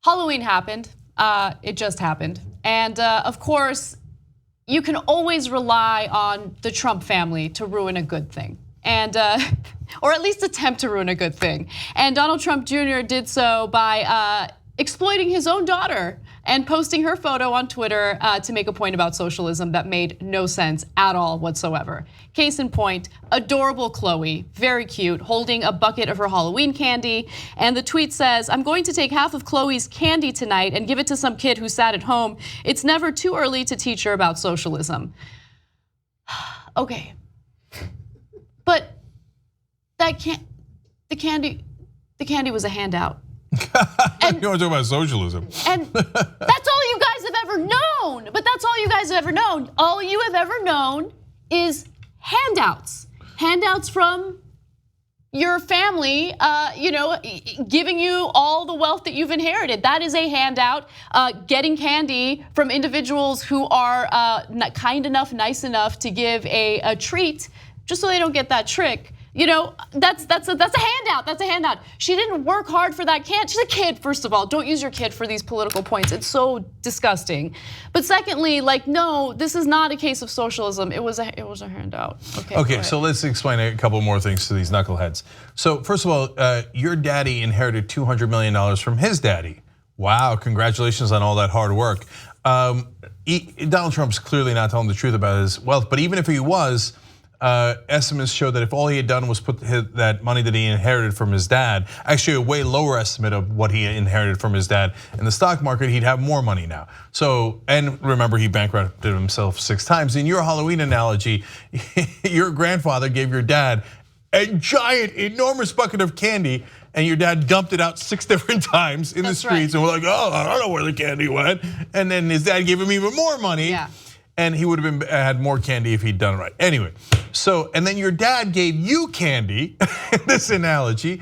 Halloween happened. It just happened. And of course, you can always rely on the Trump family to ruin a good thing, and or at least attempt to ruin a good thing. And Donald Trump Jr. did so by exploiting his own daughter and posting her photo on Twitter to make a point about socialism that made no sense at all whatsoever. Case in point, adorable Chloe, very cute, holding a bucket of her Halloween candy. And the tweet says, I'm going to take half of Chloe's candy tonight and give it to some kid who sat at home. It's never too early to teach her about socialism. Okay, but the candy was a handout. And you want to talk about socialism. And that's all you guys have ever known. But that's all you guys have ever known. All you have ever known is handouts. Handouts from your family, giving you all the wealth that you've inherited. That is a handout. Getting candy from individuals who are kind enough, nice enough to give a treat, just so they don't get that trick. That's a handout. That's a handout. She didn't work hard for that candy. She's a kid, first of all. Don't use your kid for these political points. It's so disgusting. But secondly, no, this is not a case of socialism. It was a handout. Okay, so let's explain a couple more things to these knuckleheads. So first of all, your daddy inherited $200 million from his daddy. Wow, congratulations on all that hard work. Donald Trump's clearly not telling the truth about his wealth, but even if he was, estimates show that if all he had done was put that money that he inherited from his dad, actually a way lower estimate of what he inherited from his dad in the stock market, he'd have more money now. So, and remember, he bankrupted himself 6 times. In your Halloween analogy, your grandfather gave your dad a giant, enormous bucket of candy, and your dad dumped it out 6 different times in the streets, and we're like, oh, I don't know where the candy went. And then his dad gave him even more money. Yeah. And he would have had more candy if he'd done it right. Anyway, and then your dad gave you candy, in this analogy,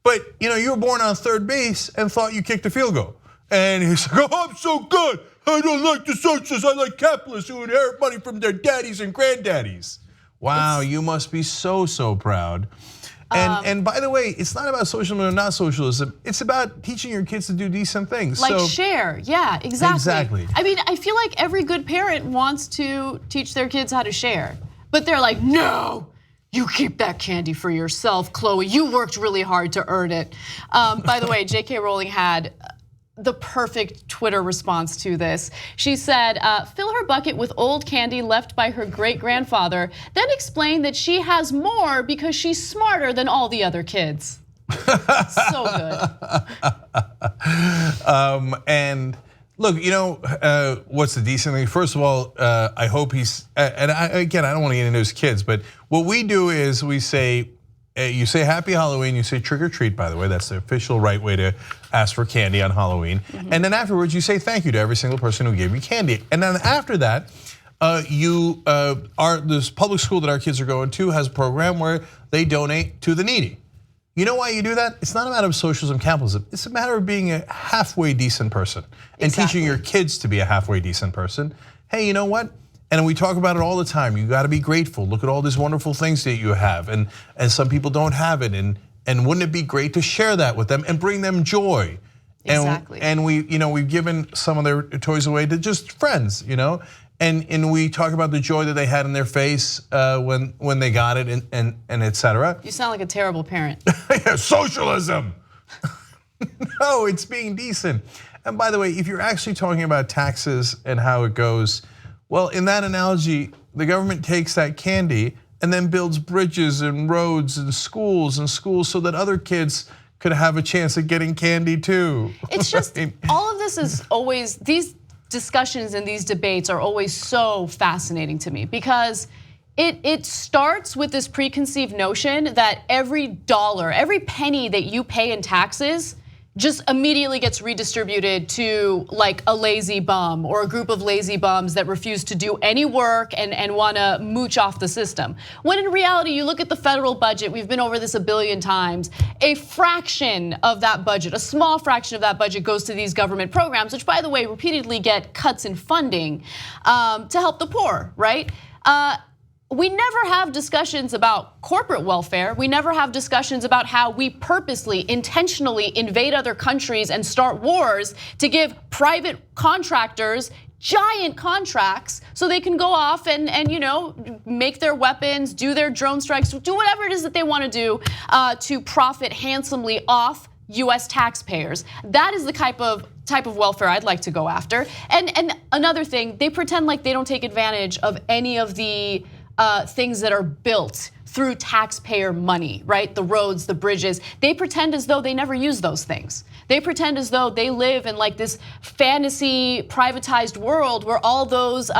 but you were born on third base and thought you kicked a field goal. And he's like, oh, I'm so good. I don't like the socialists, I like capitalists who inherit money from their daddies and granddaddies. Wow, you must be so proud. And by the way, it's not about socialism or not socialism. It's about teaching your kids to do decent things. Like share, yeah, exactly. Exactly. I mean, I feel like every good parent wants to teach their kids how to share. But they're like, no, you keep that candy for yourself, Chloe. You worked really hard to earn it. By the way, J.K. Rowling had the perfect Twitter response to this. She said, fill her bucket with old candy left by her great-grandfather, then explain that she has more because she's smarter than all the other kids. So good. And Look, what's the decent thing? First of all, I hope he's, and I don't want to get into his kids, but what we do is we say, you say Happy Halloween, you say trick or treat, by the way, that's the official right way to ask for candy on Halloween. And then afterwards, you say thank you to every single person who gave you candy. And then after that, this public school that our kids are going to has a program where they donate to the needy. You know why you do that? It's not a matter of socialism, capitalism. It's a matter of being a halfway decent person and teaching your kids to be a halfway decent person. Hey, you know what? And we talk about it all the time. You got to be grateful. Look at all these wonderful things that you have, and some people don't have it. And wouldn't it be great to share that with them and bring them joy? Exactly. And we've given some of their toys away to just friends, And we talk about the joy that they had in their face when they got it, and et cetera. You sound like a terrible parent. Socialism. No, it's being decent. And by the way, if you're actually talking about taxes and how it goes, well, in that analogy, the government takes that candy and then builds bridges and roads and schools so that other kids could have a chance at getting candy too. It's just, all of this is always, these discussions and these debates are always so fascinating to me because it starts with this preconceived notion that every dollar, every penny that you pay in taxes just immediately gets redistributed to like a lazy bum or a group of lazy bums that refuse to do any work and wanna mooch off the system. When in reality, you look at the federal budget, we've been over this a billion times, a fraction of that budget, a small fraction of that budget goes to these government programs, which by the way, repeatedly get cuts in funding to help the poor, right? We never have discussions about corporate welfare. We never have discussions about how we purposely, intentionally invade other countries and start wars to give private contractors giant contracts so they can go off and make their weapons, do their drone strikes, do whatever it is that they want to do to profit handsomely off US taxpayers. That is the type of welfare I'd like to go after. And another thing, they pretend like they don't take advantage of any of the things that are built through taxpayer money, right? The roads, the bridges. They pretend as though they never use those things. They pretend as though they live in like this fantasy privatized world where all those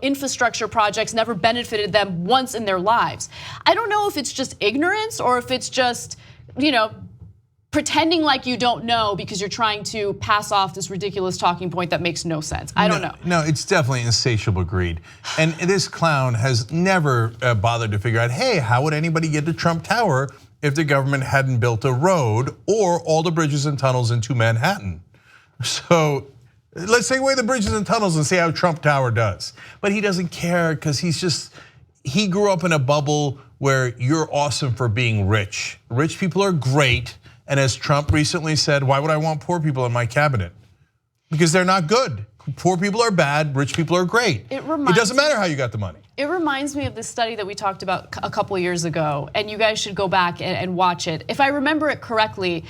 infrastructure projects never benefited them once in their lives. I don't know if it's just ignorance or if it's just, pretending like you don't know because you're trying to pass off this ridiculous talking point that makes no sense. I don't know. No, it's definitely insatiable greed. And this clown has never bothered to figure out, hey, how would anybody get to Trump Tower if the government hadn't built a road or all the bridges and tunnels into Manhattan? So let's take away the bridges and tunnels and see how Trump Tower does. But he doesn't care because he grew up in a bubble where you're awesome for being rich. Rich people are great. And as Trump recently said, why would I want poor people in my cabinet? Because they're not good. Poor people are bad, rich people are great. It doesn't matter how you got the money. It reminds me of this study that we talked about a couple of years ago, and you guys should go back and watch it. If I remember it correctly,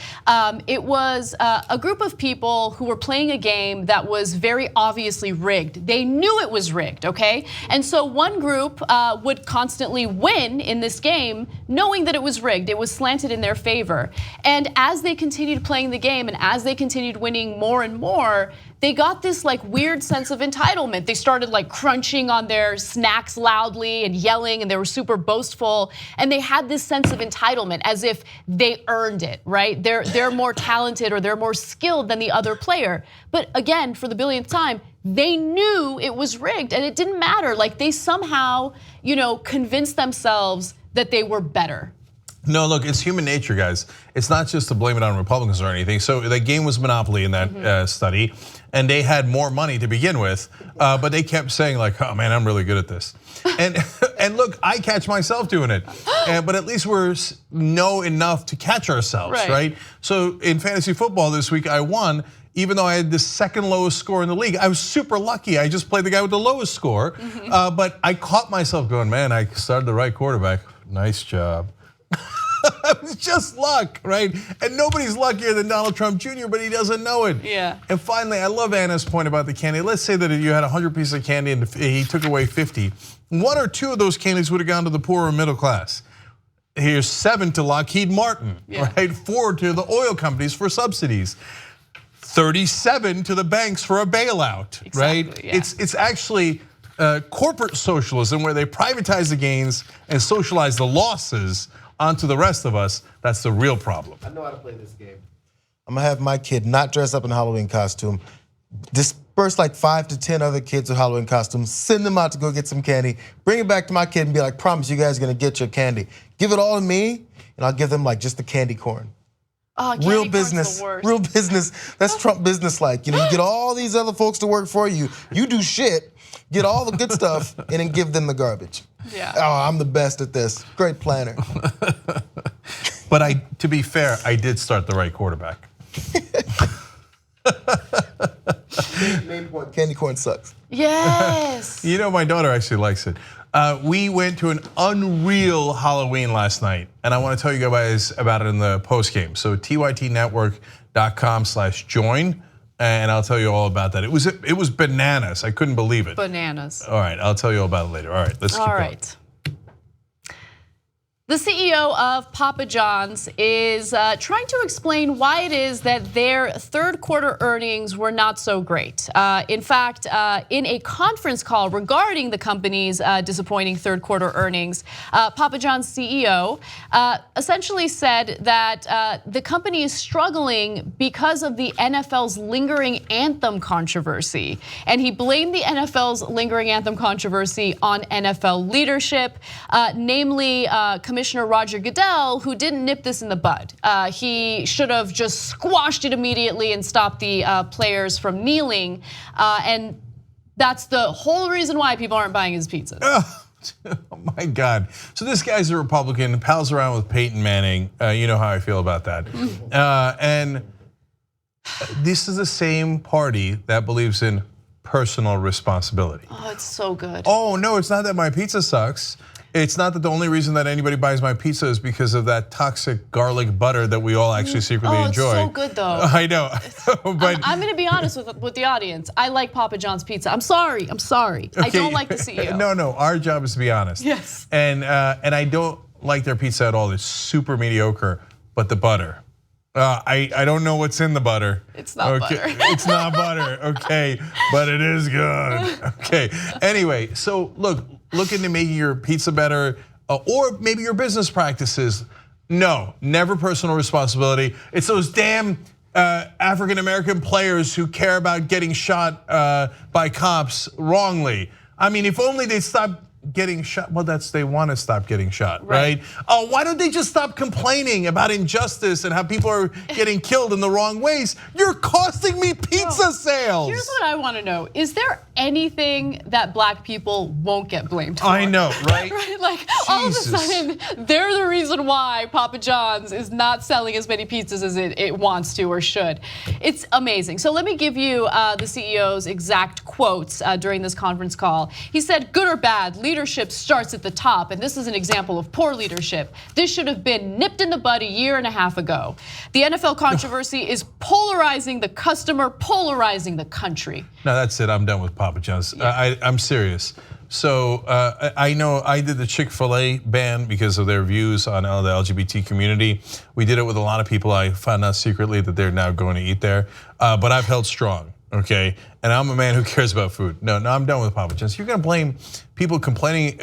it was a group of people who were playing a game that was very obviously rigged. They knew it was rigged, okay? And so one group would constantly win in this game knowing that it was rigged. It was slanted in their favor. And as they continued playing the game and as they continued winning more and more, they got this like weird sense of entitlement. They started like crunching on their snacks loudly and yelling, and they were super boastful. And they had this sense of entitlement as if they earned it, right? They're more talented or they're more skilled than the other player. But again, for the billionth time, they knew it was rigged and it didn't matter. Like they somehow, convinced themselves that they were better. No, look, it's human nature, guys. It's not just to blame it on Republicans or anything. So the game was Monopoly in that study, and they had more money to begin with, but they kept saying like, oh man, I'm really good at this. And look, I catch myself doing it, but at least we're know enough to catch ourselves, right? So in fantasy football this week, I won, even though I had the second lowest score in the league. I was super lucky. I just played the guy with the lowest score, but I caught myself going, man, I started the right quarterback. Nice job. It was just luck, right? And nobody's luckier than Donald Trump Jr., but he doesn't know it. Yeah. And finally, I love Anna's point about the candy. Let's say that you had 100 pieces of candy and he took away 50. One or two of those candies would have gone to the poor or middle class. Here's 7 to Lockheed Martin, right? 4 to the oil companies for subsidies. 37 to the banks for a bailout, right? Yeah. It's actually corporate socialism where they privatize the gains and socialize the losses onto the rest of us. That's the real problem. I know how to play this game. I'm gonna have my kid not dress up in a Halloween costume, disperse like 5 to 10 other kids with Halloween costumes, send them out to go get some candy, bring it back to my kid and be like, promise you guys are gonna get your candy. Give it all to me, and I'll give them like just the candy corn. Oh, real business, real business. That's Trump business like. You know, you get all these other folks to work for you. You do shit, get all the good stuff, and then give them the garbage. Yeah. Oh, I'm the best at this. Great planner. But to be fair, I did start the right quarterback. Main point, candy corn sucks. Yes. You know, my daughter actually likes it. We went to an unreal Halloween last night, and I want to tell you guys about it in the post game. So tytnetwork.com/join, and I'll tell you all about that. It was bananas. I couldn't believe it. Bananas. All right, I'll tell you all about it later. All right, let's keep going. The CEO of Papa John's is trying to explain why it is that their third quarter earnings were not so great. In fact, in a conference call regarding the company's disappointing third quarter earnings, Papa John's CEO essentially said that the company is struggling because of the NFL's lingering anthem controversy. And he blamed the NFL's lingering anthem controversy on NFL leadership, namely Commissioner Roger Goodell, who didn't nip this in the bud. He should have just squashed it immediately and stopped the players from kneeling. And that's the whole reason why people aren't buying his pizzas. Oh my God. So this guy's a Republican, pals around with Peyton Manning. You know how I feel about that. And this is the same party that believes in personal responsibility. Oh, it's so good. Oh, no, it's not that my pizza sucks. It's not that the only reason that anybody buys my pizza is because of that toxic garlic butter that we all actually secretly enjoy. It's so good though. I know, but I'm gonna be honest with the audience. I like Papa John's pizza. I'm sorry. Okay. I don't like the CEO. No, our job is to be honest. Yes. And I don't like their pizza at all. It's super mediocre, but the butter. I don't know what's in the butter. It's not butter. It's not butter, okay, but it is good. Okay, anyway, so look into making your pizza better or maybe your business practices. No, never personal responsibility. It's those damn African American players who care about getting shot by cops wrongly. I mean, if only they'd stop getting shot. Well, they want to stop getting shot, right? Oh, why don't they just stop complaining about injustice and how people are getting killed in the wrong ways? You're costing me pizza sales. Here's what I want to know. Is there anything that black people won't get blamed for? I know, right? Right? Like all of a sudden, they're the reason why Papa John's is not selling as many pizzas as it wants to or should. It's amazing. So let me give you the CEO's exact quotes during this conference call. He said, good or bad, leadership starts at the top, and this is an example of poor leadership. This should have been nipped in the bud a year and a half ago. The NFL controversy is polarizing the customer, polarizing the country. No, that's it. I'm done with Papa John's. I'm serious. So I know I did the Chick-fil-A ban because of their views on the LGBT community. We did it with a lot of people. I found out secretly that they're now going to eat there, but I've held strong. Okay, and I'm a man who cares about food. No, I'm done with Papa John's. You're gonna blame people complaining,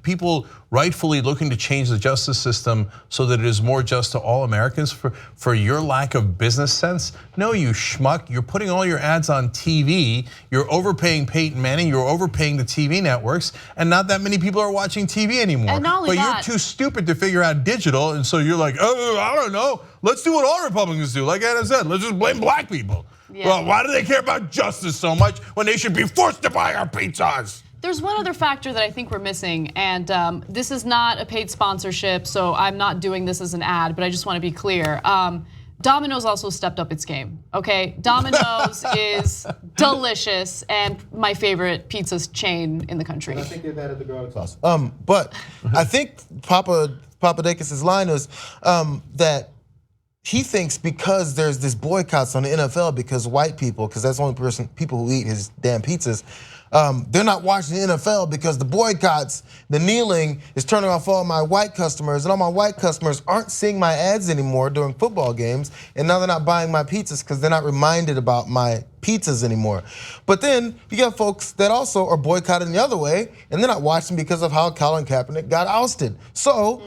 people rightfully looking to change the justice system so that it is more just to all Americans for your lack of business sense? No, you schmuck. You're putting all your ads on TV. You're overpaying Peyton Manning. You're overpaying the TV networks, and not that many people are watching TV anymore. And not only you're too stupid to figure out digital, and so you're like, oh, I don't know. Let's do what all Republicans do. Like Anna said, let's just blame black people. Yeah. Well, why do they care about justice so much when they should be forced to buy our pizzas? There's one other factor that I think we're missing, and this is not a paid sponsorship, so I'm not doing this as an ad, but I just want to be clear. Domino's also stepped up its game, okay? Domino's is delicious and my favorite pizza chain in the country. And I think they've added the garlic sauce. But I think Papa Dacus' line is that he thinks because there's this boycotts on the NFL because white people, because that's the only people who eat his damn pizzas, they're not watching the NFL because the boycotts, the kneeling is turning off all my white customers, and all my white customers aren't seeing my ads anymore during football games, and now they're not buying my pizzas because they're not reminded about my pizzas anymore. But then you got folks that also are boycotting the other way, and they're not watching because of how Colin Kaepernick got ousted. So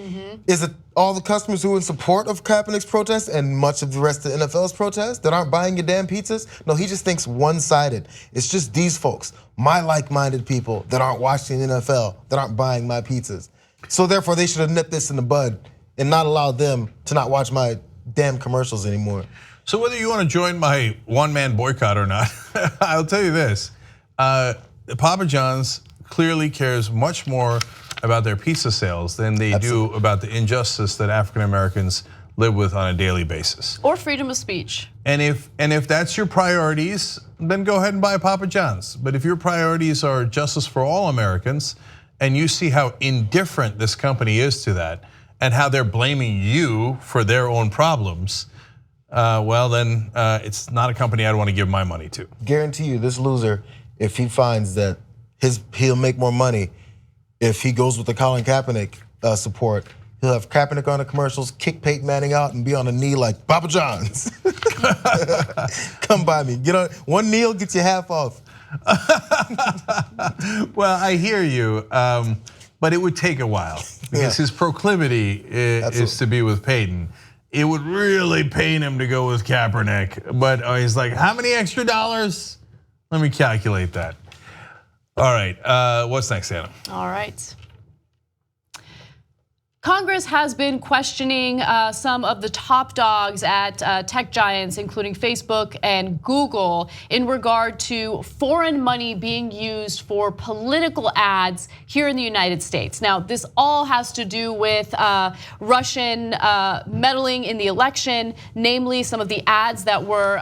is it all the customers who are in support of Kaepernick's protest and much of the rest of the NFL's protest that aren't buying your damn pizzas? No, he just thinks one-sided. It's just these folks, my like-minded people that aren't watching the NFL, that aren't buying my pizzas. So therefore they should have nipped this in the bud and not allowed them to not watch my damn commercials anymore. So whether you want to join my one-man boycott or not, I'll tell you this, Papa John's clearly cares much more about their pizza sales than they do about the injustice that African Americans live with on a daily basis. Or freedom of speech. And if that's your priorities, then go ahead and buy Papa John's. But if your priorities are justice for all Americans, and you see how indifferent this company is to that, and how they're blaming you for their own problems, well then it's not a company I'd want to give my money to. Guarantee you, this loser, if he finds that he'll make more money if he goes with the Colin Kaepernick support, he'll have Kaepernick on the commercials, kick Peyton Manning out, and be on a knee like Papa John's. Come by me. Get on one knee, gets you half off. Well, I hear you, but it would take a while because his proclivity is to be with Peyton. It would really pain him to go with Kaepernick, but he's like, how many extra dollars? Let me calculate that. All right, what's next, Anna? All right. Congress has been questioning some of the top dogs at tech giants, including Facebook and Google, in regard to foreign money being used for political ads here in the United States. Now, this all has to do with Russian meddling in the election, namely some of the ads that were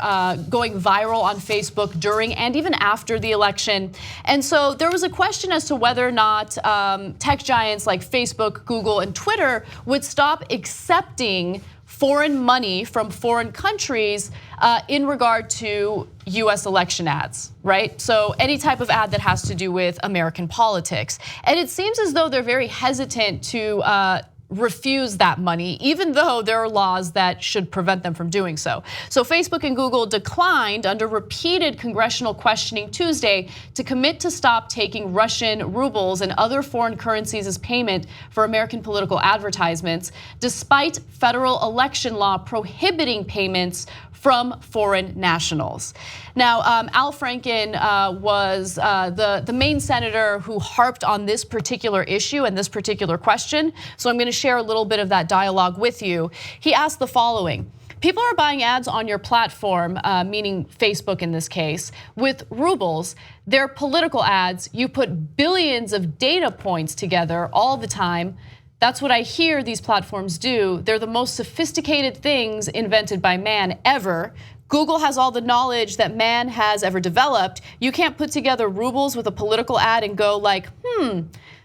going viral on Facebook during and even after the election. And so there was a question as to whether or not tech giants like Facebook, Google, and Twitter would stop accepting foreign money from foreign countries in regard to US election ads, right? So any type of ad that has to do with American politics. And it seems as though they're very hesitant to refuse that money, even though there are laws that should prevent them from doing so. So Facebook and Google declined under repeated congressional questioning Tuesday to commit to stop taking Russian rubles and other foreign currencies as payment for American political advertisements, despite federal election law prohibiting payments from foreign nationals. Now, Al Franken was the main senator who harped on this particular issue and this particular question. So I'm going to share a little bit of that dialogue with you. He asked the following: people are buying ads on your platform, meaning Facebook in this case, with rubles. They're political ads. You put billions of data points together all the time. That's what I hear these platforms do. They're the most sophisticated things invented by man ever. Google has all the knowledge that man has ever developed. You can't put together rubles with a political ad and go like,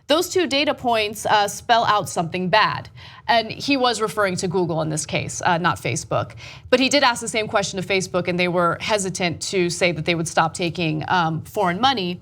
those two data points spell out something bad. And he was referring to Google in this case, not Facebook. But he did ask the same question to Facebook, and they were hesitant to say that they would stop taking foreign money.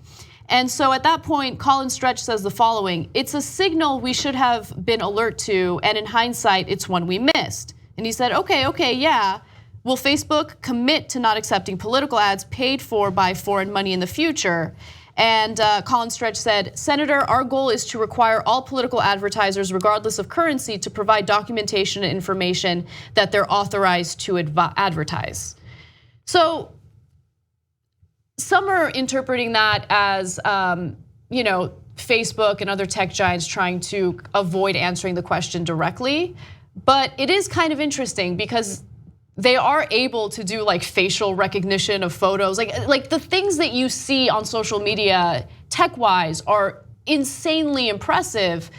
And so at that point, Colin Stretch says the following: it's a signal we should have been alert to, and in hindsight, it's one we missed. And he said, okay, yeah. Will Facebook commit to not accepting political ads paid for by foreign money in the future? And Colin Stretch said, Senator, our goal is to require all political advertisers, regardless of currency, to provide documentation and information that they're authorized to advertise. So some are interpreting that as, Facebook and other tech giants trying to avoid answering the question directly. But it is kind of interesting because they are able to do like facial recognition of photos. Like the things that you see on social media tech-wise are insanely impressive.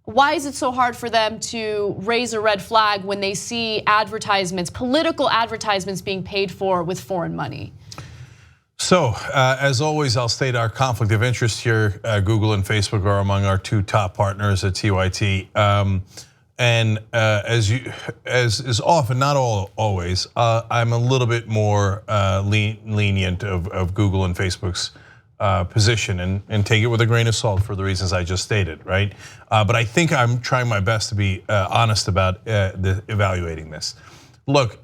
Why is it so hard for them to raise a red flag when they see advertisements, political advertisements being paid for with foreign money? So, as always, I'll state our conflict of interest here. Google and Facebook are among our two top partners at TYT. And as is often, not always, I'm a little bit more lenient of Google and Facebook's position and take it with a grain of salt for the reasons I just stated, right? But I think I'm trying my best to be honest about evaluating this. Look,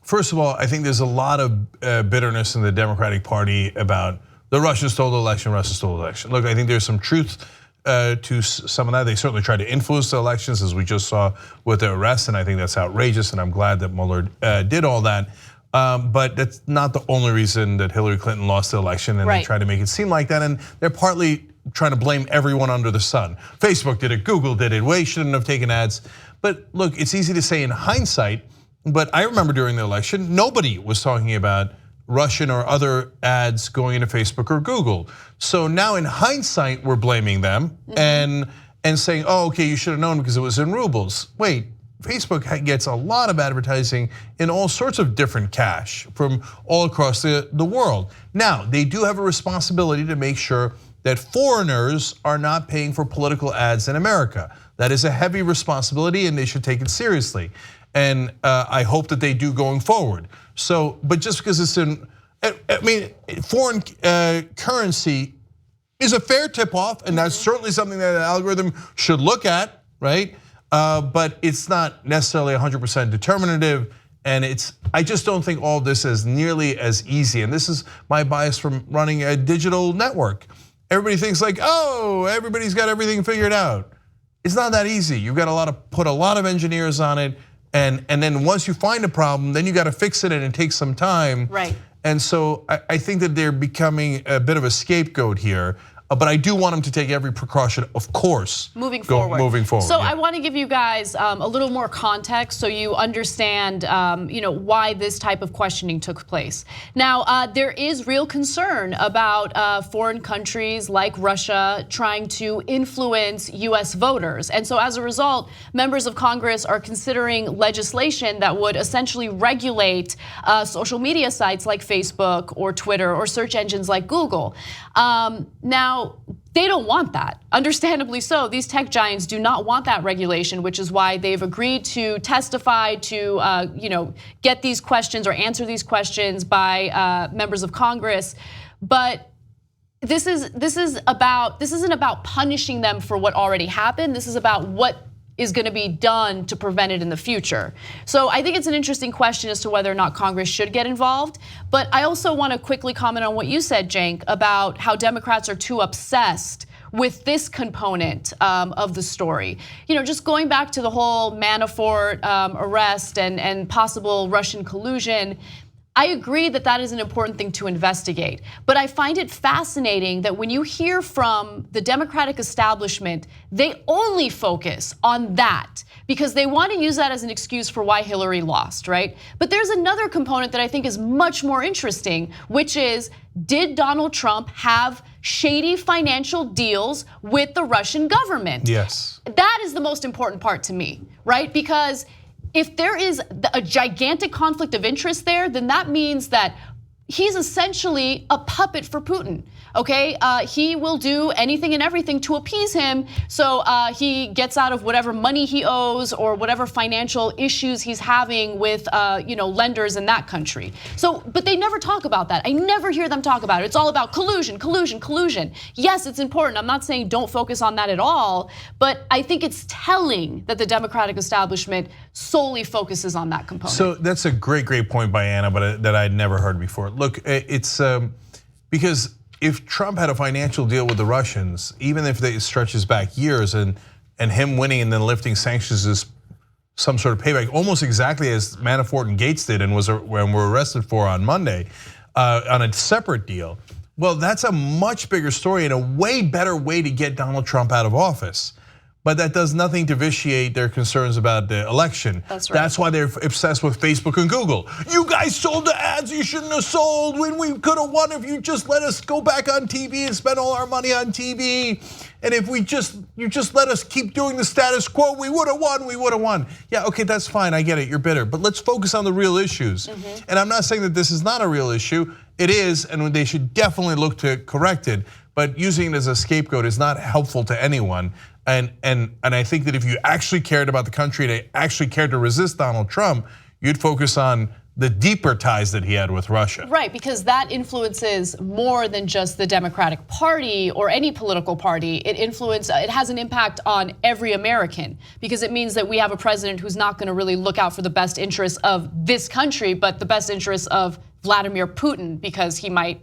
first of all, I think there's a lot of bitterness in the Democratic Party about the Russians stole the election, Russia stole the election. Look, I think there's some truth to some of that. They certainly tried to influence the elections, as we just saw with the arrests, and I think that's outrageous, and I'm glad that Mueller did all that. But that's not the only reason that Hillary Clinton lost the election, and they try to make it seem like that. And they're partly trying to blame everyone under the sun. Facebook did it, Google did it, Way shouldn't have taken ads. But look, it's easy to say in hindsight, but I remember during the election, nobody was talking about Russian or other ads going into Facebook or Google. So now in hindsight, we're blaming them and saying, oh, okay, you should have known because it was in rubles. Wait. Facebook gets a lot of advertising in all sorts of different cash from all across the world. Now, they do have a responsibility to make sure that foreigners are not paying for political ads in America. That is a heavy responsibility and they should take it seriously. And I hope that they do going forward. So, but just because it's in, I mean, foreign currency is a fair tip-off, and that's certainly something that the algorithm should look at, right? But it's not necessarily 100% determinative, and I just don't think all of this is nearly as easy. And this is my bias from running a digital network. Everybody thinks like, oh, everybody's got everything figured out. It's not that easy. You've got to put a lot of engineers on it, and then once you find a problem, then you got to fix it, and it takes some time. Right. And so I think that they're becoming a bit of a scapegoat here. But I do want them to take every precaution, of course. Moving forward. So I want to give you guys a little more context so you understand why this type of questioning took place. Now, there is real concern about foreign countries like Russia trying to influence US voters. And so as a result, members of Congress are considering legislation that would essentially regulate social media sites like Facebook or Twitter or search engines like Google. Now, they don't want that, understandably so. These tech giants do not want that regulation, which is why they've agreed to testify to get these questions or answer these questions by members of Congress. But this isn't about punishing them for what already happened. This is about what is going to be done to prevent it in the future. So I think it's an interesting question as to whether or not Congress should get involved. But I also want to quickly comment on what you said, Cenk, about how Democrats are too obsessed with this component of the story. Just going back to the whole Manafort arrest and possible Russian collusion, I agree that that is an important thing to investigate, but I find it fascinating that when you hear from the Democratic establishment, they only focus on that because they want to use that as an excuse for why Hillary lost, right? But there's another component that I think is much more interesting, which is, did Donald Trump have shady financial deals with the Russian government? Yes. That is the most important part to me, right? Because if there is a gigantic conflict of interest there, then that means that he's essentially a puppet for Putin, okay? He will do anything and everything to appease him, so he gets out of whatever money he owes or whatever financial issues he's having with lenders in that country. So, but they never talk about that. I never hear them talk about it. It's all about collusion, collusion, collusion. Yes, it's important. I'm not saying don't focus on that at all, but I think it's telling that the Democratic establishment solely focuses on that component. So that's a great point by Anna, but that I'd never heard before. Look, it's because if Trump had a financial deal with the Russians, even if it stretches back years and him winning and then lifting sanctions is some sort of payback, almost exactly as Manafort and Gates did and were arrested for on Monday on a separate deal. Well, that's a much bigger story and a way better way to get Donald Trump out of office. But that does nothing to vitiate their concerns about the election. That's right. That's why they're obsessed with Facebook and Google. You guys sold the ads you shouldn't have sold when we could have won if you just let us go back on TV and spend all our money on TV. And if you just let us keep doing the status quo, we would have won. Yeah, okay, that's fine, I get it, you're bitter. But let's focus on the real issues. And I'm not saying that this is not a real issue. It is, and they should definitely look to correct it. But using it as a scapegoat is not helpful to anyone. And I think that if you actually cared about the country and actually cared to resist Donald Trump, you'd focus on the deeper ties that he had with Russia. Right, because that influences more than just the Democratic Party or any political party. It has an impact on every American, because it means that we have a president who's not going to really look out for the best interests of this country, but the best interests of Vladimir Putin, because he might,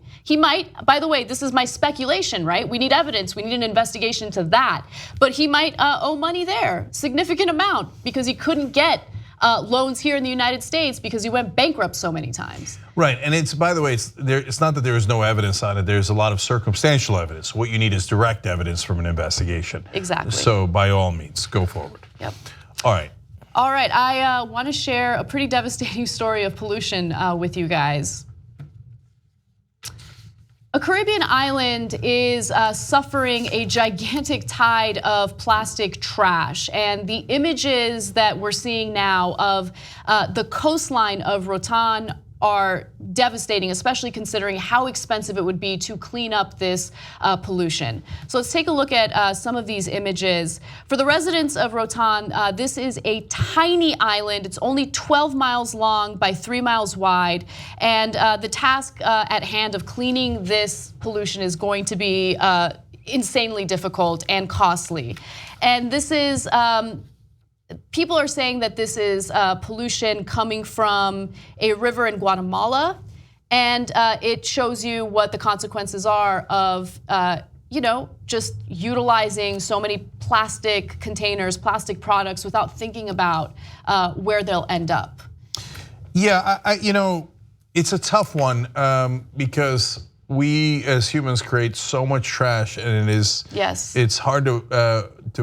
by the way, this is my speculation, right? We need evidence, we need an investigation into that. But he might owe money there, significant amount, because he couldn't get loans here in the United States because he went bankrupt so many times. Right, and it's, by the way, it's not that there is no evidence on it. There's a lot of circumstantial evidence. What you need is direct evidence from an investigation. Exactly. So by all means, go forward. Yep. All right. All right, I want to share a pretty devastating story of pollution with you guys. A Caribbean island is suffering a gigantic tide of plastic trash, and the images that we're seeing now of the coastline of Roatan are devastating, especially considering how expensive it would be to clean up this pollution. So let's take a look at some of these images. For the residents of Roatan, this is a tiny island. It's only 12 miles long by 3 miles wide. And the task at hand of cleaning this pollution is going to be insanely difficult and costly. And this is, people are saying that this is pollution coming from a river in Guatemala, and it shows you what the consequences are of just utilizing so many plastic containers, plastic products without thinking about where they'll end up. Yeah, it's a tough one because we as humans create so much trash, and it's hard to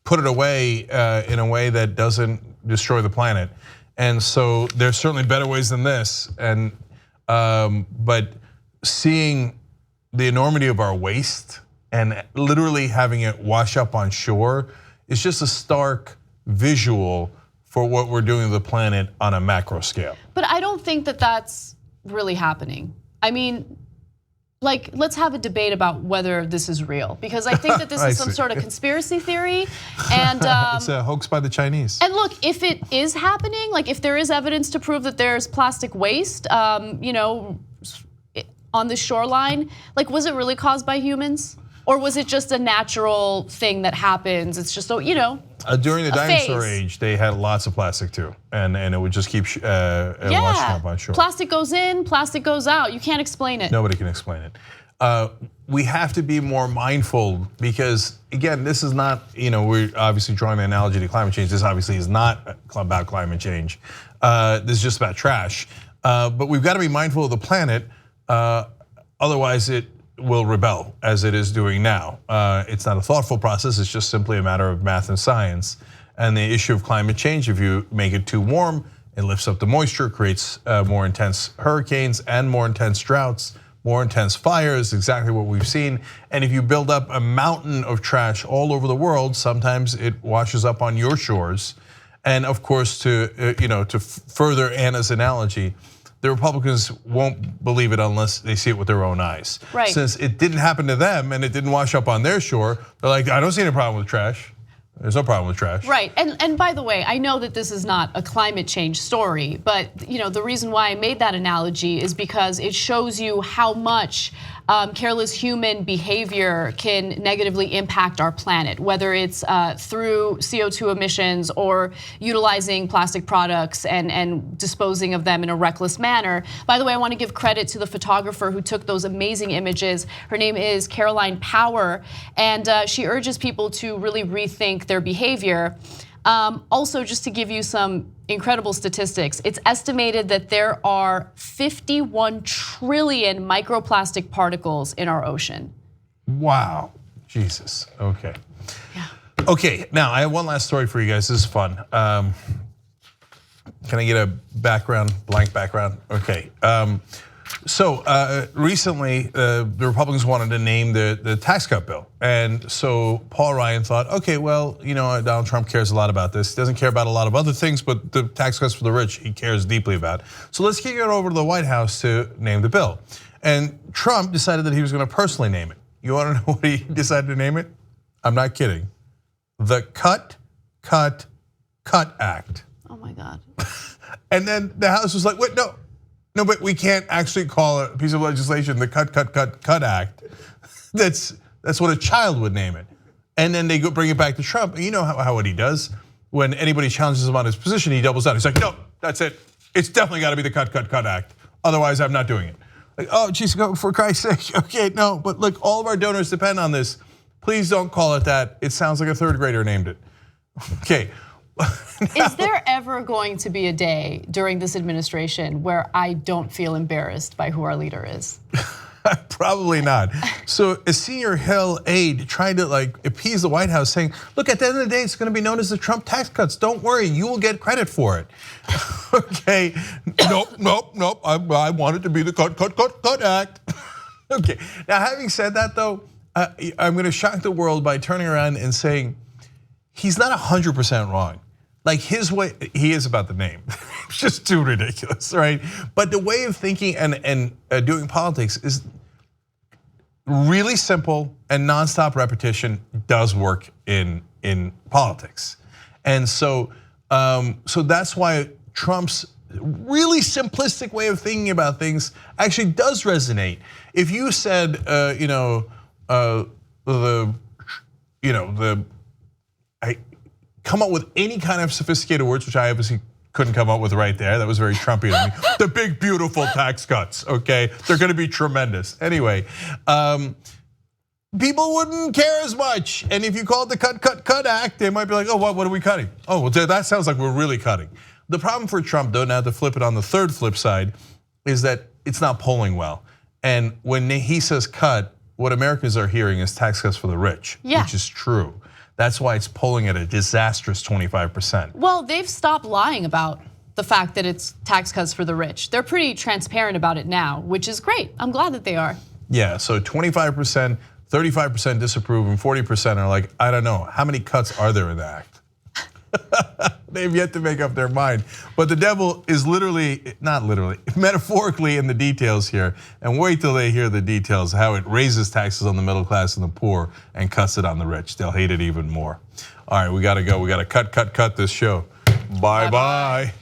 put it away in a way that doesn't destroy the planet. And so there's certainly better ways than this. And but seeing the enormity of our waste and literally having it wash up on shore is just a stark visual for what we're doing to the planet on a macro scale. But I don't think that that's really happening. I mean, like, let's have a debate about whether this is real, because I think that this is some sort of conspiracy theory, and it's a hoax by the Chinese. And look, if it is happening, like if there is evidence to prove that there's plastic waste, on the shoreline, like, was it really caused by humans? Or was it just a natural thing that happens? It's just, during the dinosaur age, they had lots of plastic too, and it would just keep washing up on shore. Plastic goes in, plastic goes out. You can't explain it. Nobody can explain it. We have to be more mindful because, again, this is not, we're obviously drawing an analogy to climate change. This obviously is not about climate change. This is just about trash. But we've got to be mindful of the planet, otherwise it will rebel as it is doing now. It's not a thoughtful process, it's just simply a matter of math and science. And the issue of climate change, if you make it too warm, it lifts up the moisture, creates more intense hurricanes and more intense droughts, more intense fires, exactly what we've seen. And if you build up a mountain of trash all over the world, sometimes it washes up on your shores. And of course, to further Anna's analogy, the Republicans won't believe it unless they see it with their own eyes. Right. Since it didn't happen to them and it didn't wash up on their shore, they're like, I don't see any problem with trash. There's no problem with trash. Right, and by the way, I know that this is not a climate change story, but the reason why I made that analogy is because it shows you how much careless human behavior can negatively impact our planet, whether it's through CO2 emissions or utilizing plastic products and disposing of them in a reckless manner. By the way, I want to give credit to the photographer who took those amazing images. Her name is Caroline Power, and she urges people to really rethink their behavior. Also, just to give you some incredible statistics, it's estimated that there are 51 trillion microplastic particles in our ocean. Wow, Jesus, okay. Yeah. Okay, now I have one last story for you guys, this is fun. Can I get a background, blank background? Okay. So recently, the Republicans wanted to name the tax cut bill. And so Paul Ryan thought, okay, well, Donald Trump cares a lot about this. He doesn't care about a lot of other things, but the tax cuts for the rich, he cares deeply about. So let's kick it over to the White House to name the bill. And Trump decided that he was gonna personally name it. You wanna know what he decided to name it? I'm not kidding. The Cut Act. Oh my God. And then the House was like, wait, no, but we can't actually call a piece of legislation the Cut Act. That's what a child would name it. And then they go bring it back to Trump. You know how what he does. When anybody challenges him on his position, he doubles down. He's like, no, that's it. It's definitely got to be the Cut Act. Otherwise, I'm not doing it. Like, oh, geez, for Christ's sake. Okay, no, but look, all of our donors depend on this. Please don't call it that. It sounds like a third grader named it. Okay. Is there ever going to be a day during this administration where I don't feel embarrassed by who our leader is? Probably not. So a senior Hill aide tried to appease the White House, saying, look, at the end of the day, it's going to be known as the Trump tax cuts. Don't worry, you will get credit for it. Okay, nope, I want it to be the Cut Act. Okay, now having said that though, I'm going to shock the world by turning around and saying, he's not 100% wrong. Like his way, he is about the name. It's just too ridiculous, right? But the way of thinking and doing politics is really simple, and nonstop repetition does work in politics. And so that's why Trump's really simplistic way of thinking about things actually does resonate. If you said, come up with any kind of sophisticated words, which I obviously couldn't come up with right there. That was very Trumpy to me. The big, beautiful tax cuts, okay? They're gonna be tremendous. Anyway, people wouldn't care as much. And if you call it the Cut Act, they might be like, oh, what are we cutting? Oh, well, that sounds like we're really cutting. The problem for Trump, though, now to flip it on the third flip side, is that it's not polling well. And when he says cut, what Americans are hearing is tax cuts for the rich, which is true. That's why it's polling at a disastrous 25%. Well, they've stopped lying about the fact that it's tax cuts for the rich. They're pretty transparent about it now, which is great. I'm glad that they are. Yeah, so 25%, 35% disapprove, and 40% are like, I don't know, how many cuts are there in the act? They've yet to make up their mind. But the devil is metaphorically in the details here. And wait till they hear the details, how it raises taxes on the middle class and the poor and cuts it on the rich. They'll hate it even more. All right, we gotta go. We gotta cut this show. Bye-bye.